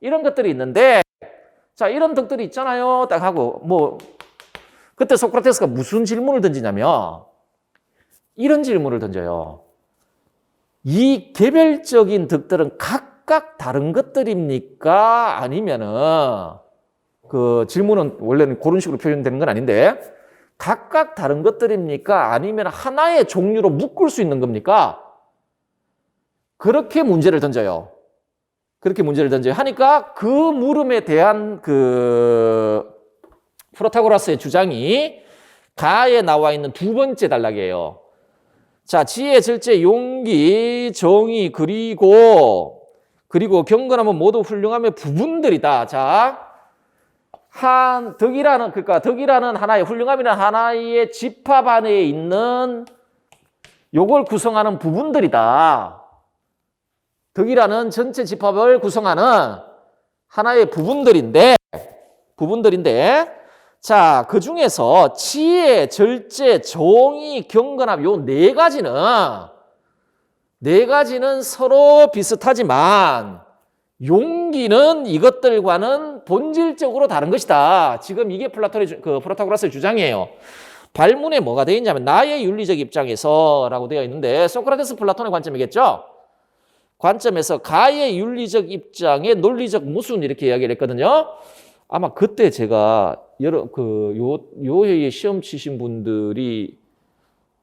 이런 것들이 있는데, 자, 이런 덕들이 있잖아요. 딱 하고 그때 소크라테스가 무슨 질문을 던지냐면 이런 질문을 던져요. 이 개별적인 덕들은 각각 다른 것들입니까? 아니면은 그 질문은 원래는 그런 식으로 표현되는 건 아닌데, 각각 다른 것들입니까? 아니면 하나의 종류로 묶을 수 있는 겁니까? 그렇게 문제를 던져요. 그렇게 문제를 던져요. 하니까 그 물음에 대한 그 프로타고라스의 주장이 가에 나와 있는 두 번째 단락이에요. 자, 지혜, 절제, 용기, 정의, 그리고 경건함은 모두 훌륭함의 부분들이다. 자, 덕이라는 하나의, 훌륭함이라는 하나의 집합 안에 있는 요걸 구성하는 부분들이다. 덕이라는 전체 집합을 구성하는 하나의 부분들인데 자, 그 중에서 지혜, 절제, 정의, 경건함 요 네 가지는 서로 비슷하지만 용기는 이것들과는 본질적으로 다른 것이다. 지금 이게 프로타고라스의 주장이에요. 발문에 뭐가 되어 있냐면 나의 윤리적 입장에서 라고 되어 있는데 소크라테스 플라톤의 관점이겠죠. 관점에서 가의 윤리적 입장의 논리적 모순 이렇게 이야기를 했거든요. 아마 그때 제가 요 회의 시험 치신 분들이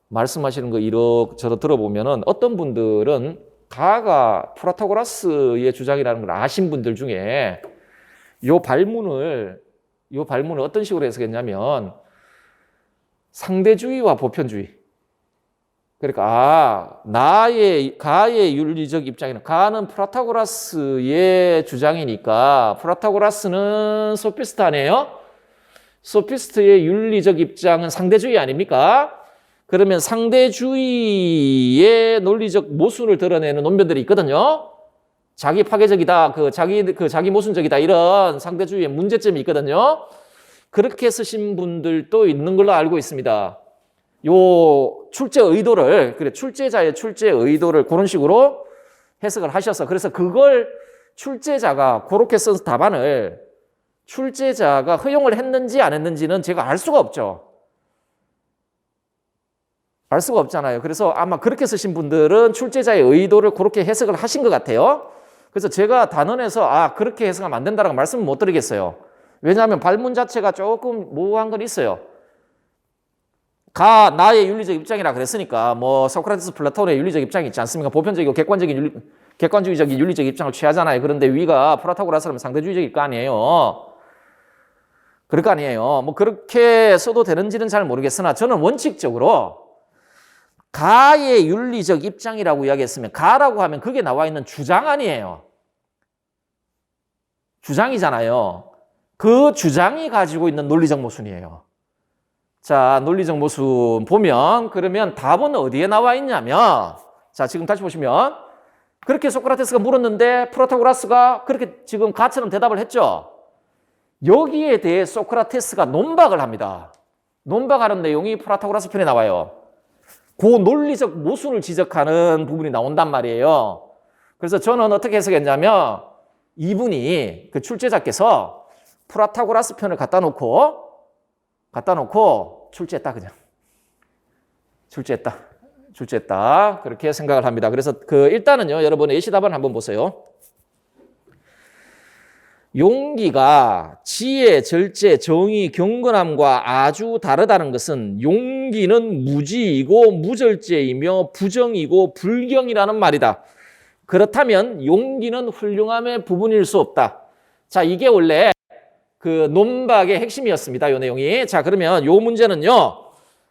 말씀하시는 거 이렇저렇 들어보면은 어떤 분들은 가가 프로타고라스의 주장이라는 걸 아신 분들 중에 요 발문을 어떤 식으로 해석했냐면 상대주의와 보편주의. 그러니까 가의 윤리적 입장에는 가는 프로타고라스의 주장이니까 프로타고라스는 소피스트 아니에요? 소피스트의 윤리적 입장은 상대주의 아닙니까? 그러면 상대주의의 논리적 모순을 드러내는 논변들이 있거든요. 자기 파괴적이다, 자기 모순적이다 이런 상대주의의 문제점이 있거든요. 그렇게 쓰신 분들도 있는 걸로 알고 있습니다. 요 출제 의도를 출제자의 출제 의도를 그런 식으로 해석을 하셔서 그래서 그걸 출제자가 그렇게 쓴 답안을 출제자가 허용을 했는지 안 했는지는 제가 알 수가 없죠. 알 수가 없잖아요. 그래서 아마 그렇게 쓰신 분들은 출제자의 의도를 그렇게 해석을 하신 것 같아요. 그래서 제가 단언해서 그렇게 해석하면 안 된다라고 말씀을 못 드리겠어요. 왜냐하면 발문 자체가 조금 모호한 건 있어요. 나의 윤리적 입장이라 그랬으니까 뭐 소크라테스 플라톤의 윤리적 입장이 있지 않습니까? 보편적이고 객관주의적인 윤리적 입장을 취하잖아요. 그런데 위가 프로타고라스라면 상대주의적일 거 아니에요. 그럴 거 아니에요. 뭐 그렇게 써도 되는지는 잘 모르겠으나 저는 원칙적으로 가의 윤리적 입장이라고 이야기했으면 가라고 하면 그게 나와 있는 주장 아니에요. 주장이잖아요. 그 주장이 가지고 있는 논리적 모순이에요. 자, 논리적 모순 보면 그러면 답은 어디에 나와 있냐면 자, 지금 다시 보시면 그렇게 소크라테스가 물었는데 프로타고라스가 그렇게 지금 가처럼 대답을 했죠. 여기에 대해 소크라테스가 논박을 합니다. 논박하는 내용이 프로타고라스 편에 나와요. 그 논리적 모순을 지적하는 부분이 나온단 말이에요. 그래서 저는 어떻게 해석했냐면 이분이 그 출제자께서 프로타고라스 편을 갖다 놓고 출제했다 그냥. 출제했다. 그렇게 생각을 합니다. 그래서 일단은요, 여러분 예시답안 한번 보세요. 용기가 지혜, 절제, 정의, 경건함과 아주 다르다는 것은 용기는 무지이고 무절제이며 부정이고 불경이라는 말이다. 그렇다면 용기는 훌륭함의 부분일 수 없다. 자, 이게 원래 그 논박의 핵심이었습니다. 이 내용이. 자, 그러면 이 문제는요.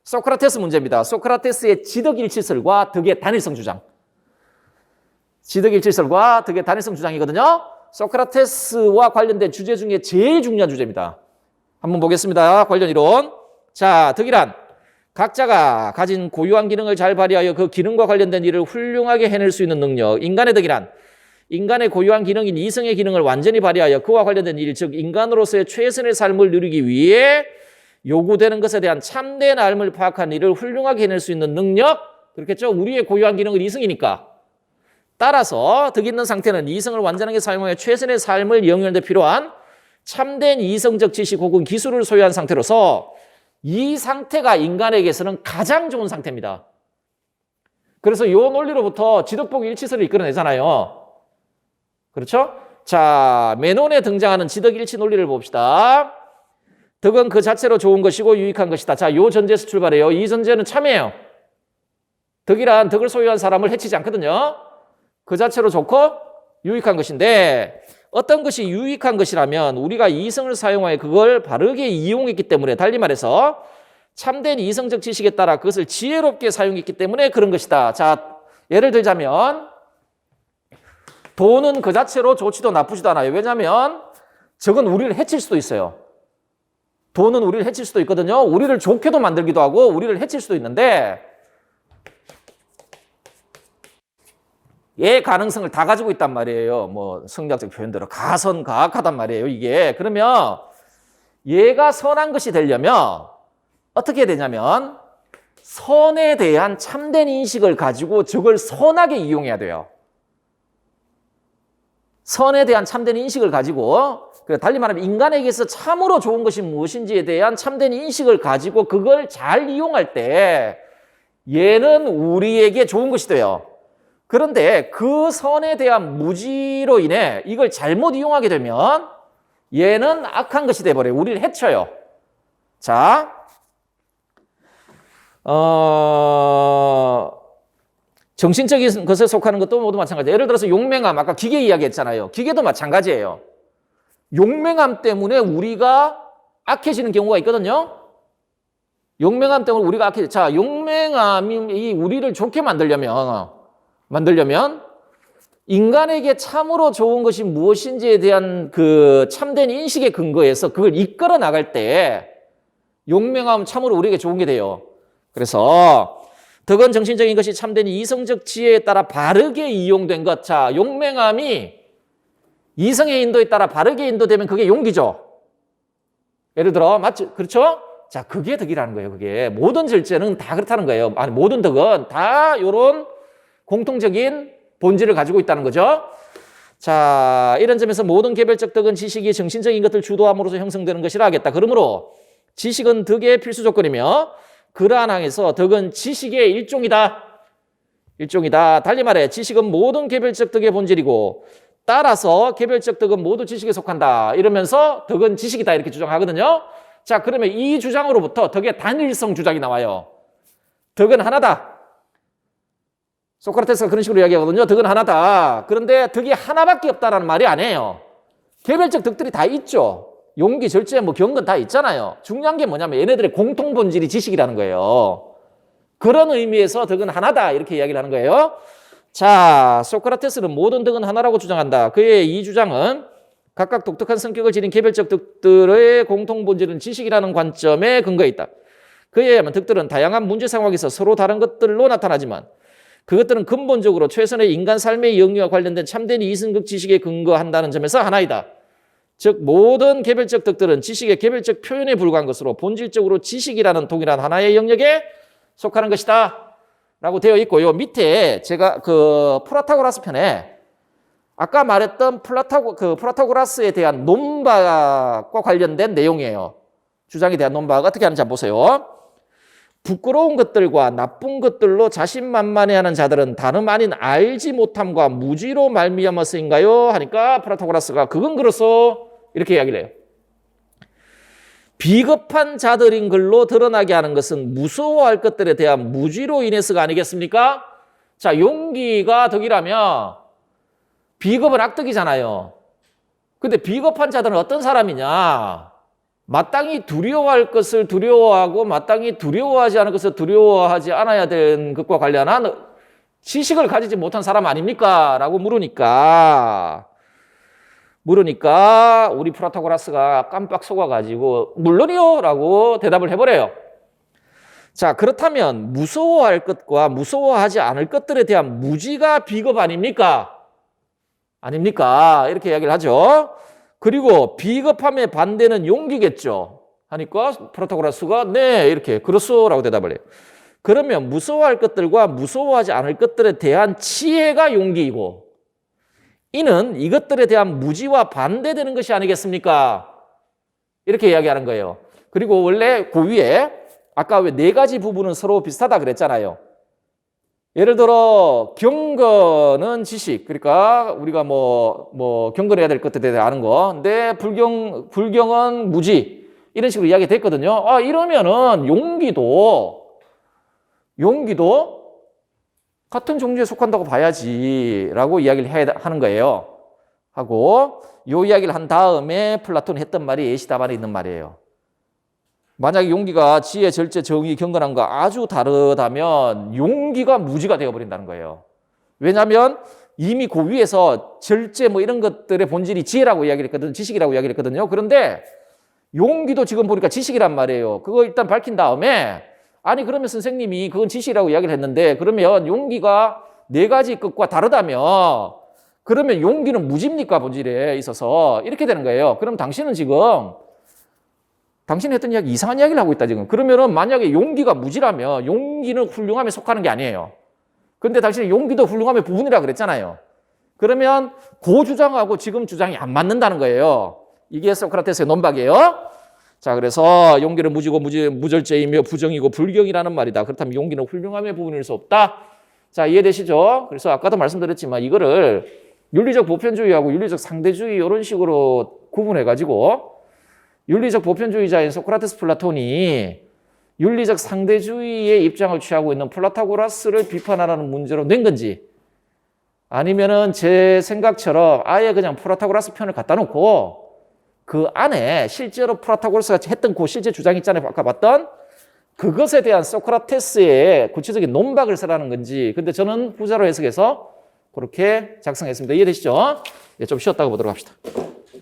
소크라테스 문제입니다. 소크라테스의 지덕일치설과 덕의 단일성 주장. 지덕일치설과 덕의 단일성 주장이거든요. 소크라테스와 관련된 주제 중에 제일 중요한 주제입니다. 한번 보겠습니다. 관련 이론. 자, 덕이란 각자가 가진 고유한 기능을 잘 발휘하여 그 기능과 관련된 일을 훌륭하게 해낼 수 있는 능력. 인간의 덕이란 인간의 고유한 기능인 이성의 기능을 완전히 발휘하여 그와 관련된 일, 즉 인간으로서의 최선의 삶을 누리기 위해 요구되는 것에 대한 참된 삶을 파악한 일을 훌륭하게 해낼 수 있는 능력. 그렇겠죠? 우리의 고유한 기능은 이성이니까. 따라서 덕 있는 상태는 이성을 완전하게 사용하여 최선의 삶을 영위하는 데 필요한 참된 이성적 지식 혹은 기술을 소유한 상태로서 이 상태가 인간에게서는 가장 좋은 상태입니다. 그래서 이 논리로부터 지덕복 일치설을 이끌어내잖아요. 그렇죠? 자, 메논에 등장하는 지덕일치 논리를 봅시다. 덕은 그 자체로 좋은 것이고 유익한 것이다. 자, 이 전제에서 출발해요. 이 전제는 참이에요. 덕이란 덕을 소유한 사람을 해치지 않거든요. 그 자체로 좋고 유익한 것인데 어떤 것이 유익한 것이라면 우리가 이성을 사용하여 그걸 바르게 이용했기 때문에 달리 말해서 참된 이성적 지식에 따라 그것을 지혜롭게 사용했기 때문에 그런 것이다. 자, 예를 들자면 돈은 그 자체로 좋지도 나쁘지도 않아요. 왜냐하면 저건 우리를 해칠 수도 있어요. 돈은 우리를 해칠 수도 있거든요. 우리를 좋게도 만들기도 하고 우리를 해칠 수도 있는데 의 가능성을 다 가지고 있단 말이에요. 뭐 성리학적 표현대로 가선가악하단 말이에요. 이게 그러면 얘가 선한 것이 되려면 어떻게 해야 되냐면 선에 대한 참된 인식을 가지고 저걸 선하게 이용해야 돼요. 선에 대한 참된 인식을 가지고, 달리 말하면 인간에게서 참으로 좋은 것이 무엇인지에 대한 참된 인식을 가지고 그걸 잘 이용할 때 얘는 우리에게 좋은 것이 돼요. 그런데 그 선에 대한 무지로 인해 이걸 잘못 이용하게 되면 얘는 악한 것이 돼버려요. 우리를 해쳐요. 자, 정신적인 것에 속하는 것도 모두 마찬가지예요. 예를 들어서 용맹함, 아까 기계 이야기했잖아요. 기계도 마찬가지예요. 용맹함 때문에 우리가 악해지는 경우가 있거든요. 용맹함 때문에 우리가 악해져. 자, 용맹함이 우리를 좋게 만들려면 인간에게 참으로 좋은 것이 무엇인지에 대한 그 참된 인식의 근거에서 그걸 이끌어 나갈 때 용맹함은 참으로 우리에게 좋은 게 돼요. 그래서 덕은 정신적인 것이 참된 이성적 지혜에 따라 바르게 이용된 것. 자, 용맹함이 이성의 인도에 따라 바르게 인도되면 그게 용기죠. 예를 들어, 맞죠? 그렇죠? 자, 그게 덕이라는 거예요. 그게 모든 절제는 다 그렇다는 거예요. 아니, 모든 덕은 다 이런 공통적인 본질을 가지고 있다는 거죠. 자, 이런 점에서 모든 개별적 덕은 지식이 정신적인 것을 주도함으로써 형성되는 것이라 하겠다. 그러므로 지식은 덕의 필수 조건이며 그러한 항에서 덕은 지식의 일종이다. 달리 말해 지식은 모든 개별적 덕의 본질이고 따라서 개별적 덕은 모두 지식에 속한다. 이러면서 덕은 지식이다 이렇게 주장하거든요. 자, 그러면 이 주장으로부터 덕의 단일성 주장이 나와요. 덕은 하나다. 소크라테스가 그런 식으로 이야기하거든요. 덕은 하나다. 그런데 덕이 하나밖에 없다라는 말이 아니에요. 개별적 덕들이 다 있죠. 용기, 절제, 뭐 경건 다 있잖아요. 중요한 게 뭐냐면 얘네들의 공통 본질이 지식이라는 거예요. 그런 의미에서 덕은 하나다 이렇게 이야기를 하는 거예요. 자, 소크라테스는 모든 덕은 하나라고 주장한다. 그의 이 주장은 각각 독특한 성격을 지닌 개별적 덕들의 공통 본질은 지식이라는 관점에 근거해 있다. 그에 의하면 덕들은 다양한 문제 상황에서 서로 다른 것들로 나타나지만 그것들은 근본적으로 최선의 인간 삶의 영위와 관련된 참된 이성적 지식에 근거한다는 점에서 하나이다. 즉 모든 개별적 덕들은 지식의 개별적 표현에 불과한 것으로 본질적으로 지식이라는 동일한 하나의 영역에 속하는 것이다 라고 되어 있고, 요 밑에 제가 그 프라타고라스 편에 아까 말했던 프라타고라스에 대한 논바과 관련된 내용이에요. 주장에 대한 논바가 어떻게 하는지 한번 보세요. 부끄러운 것들과 나쁜 것들로 자신만만해하는 자들은 다름 아닌 알지 못함과 무지로 말미암아서인가요? 하니까 프라타고라스가 그건 그렇소 이렇게 이야기를 해요. 비겁한 자들인 걸로 드러나게 하는 것은 무서워할 것들에 대한 무지로 인해서가 아니겠습니까? 자, 용기가 덕이라면 비겁은 악덕이잖아요. 근데 비겁한 자들은 어떤 사람이냐? 마땅히 두려워할 것을 두려워하고 마땅히 두려워하지 않을 것을 두려워하지 않아야 되는 것과 관련한 지식을 가지지 못한 사람 아닙니까? 라고 물으니까 우리 프라타고라스가 깜빡 속아가지고 물론이요 라고 대답을 해버려요. 자, 그렇다면 무서워할 것과 무서워하지 않을 것들에 대한 무지가 비겁 아닙니까? 이렇게 이야기를 하죠. 그리고 비겁함의 반대는 용기겠죠. 하니까 프라타고라스가 네 이렇게 그렇소라고 대답을 해요. 그러면 무서워할 것들과 무서워하지 않을 것들에 대한 치해가 용기이고 이는 이것들에 대한 무지와 반대되는 것이 아니겠습니까? 이렇게 이야기하는 거예요. 그리고 원래 그 위에 아까 왜 네 가지 부분은 서로 비슷하다 그랬잖아요. 예를 들어 경건은 지식, 그러니까 우리가 뭐 경건해야 될 것들에 대해 아는 거. 근데 불경은 무지 이런 식으로 이야기 됐거든요. 아, 이러면은 용기도 같은 종류에 속한다고 봐야지라고 이야기를 해야 하는 거예요. 하고 요 이야기를 한 다음에 플라톤이 했던 말이 예시다반에 있는 말이에요. 만약에 용기가 지혜, 절제, 정의, 경건함과 아주 다르다면 용기가 무지가 되어버린다는 거예요. 왜냐하면 이미 그 위에서 절제 뭐 이런 것들의 본질이 지혜라고 이야기를 했거든요. 지식이라고 이야기를 했거든요. 그런데 용기도 지금 보니까 지식이란 말이에요. 그거 일단 밝힌 다음에 아니 그러면 선생님이 그건 지식이라고 이야기를 했는데 그러면 용기가 네 가지 것과 다르다며 그러면 용기는 무지입니까? 본질에 있어서 이렇게 되는 거예요. 그럼 당신은 지금 당신이 했던 이야기 이상한 이야기를 하고 있다 지금. 그러면은 만약에 용기가 무지라면 용기는 훌륭함에 속하는 게 아니에요. 근데 당신이 용기도 훌륭함의 부분이라 그랬잖아요. 그러면 그 주장하고 지금 주장이 안 맞는다는 거예요. 이게 소크라테스의 논박이에요. 자, 그래서 용기는 무지고 무절제이며 부정이고 불경이라는 말이다. 그렇다면 용기는 훌륭함의 부분일 수 없다. 자, 이해되시죠? 그래서 아까도 말씀드렸지만 이거를 윤리적 보편주의하고 윤리적 상대주의 이런 식으로 구분해가지고 윤리적 보편주의자인 소크라테스 플라톤이 윤리적 상대주의의 입장을 취하고 있는 플라타고라스를 비판하라는 문제로 낸 건지 아니면은 제 생각처럼 아예 그냥 플라타고라스 편을 갖다 놓고 그 안에 실제로 플라타고라스가 했던 그 실제 주장 있잖아요. 아까 봤던 그것에 대한 소크라테스의 구체적인 논박을 쓰라는 건지 근데 저는 후자로 해석해서 그렇게 작성했습니다. 이해되시죠? 좀 쉬었다가 보도록 합시다.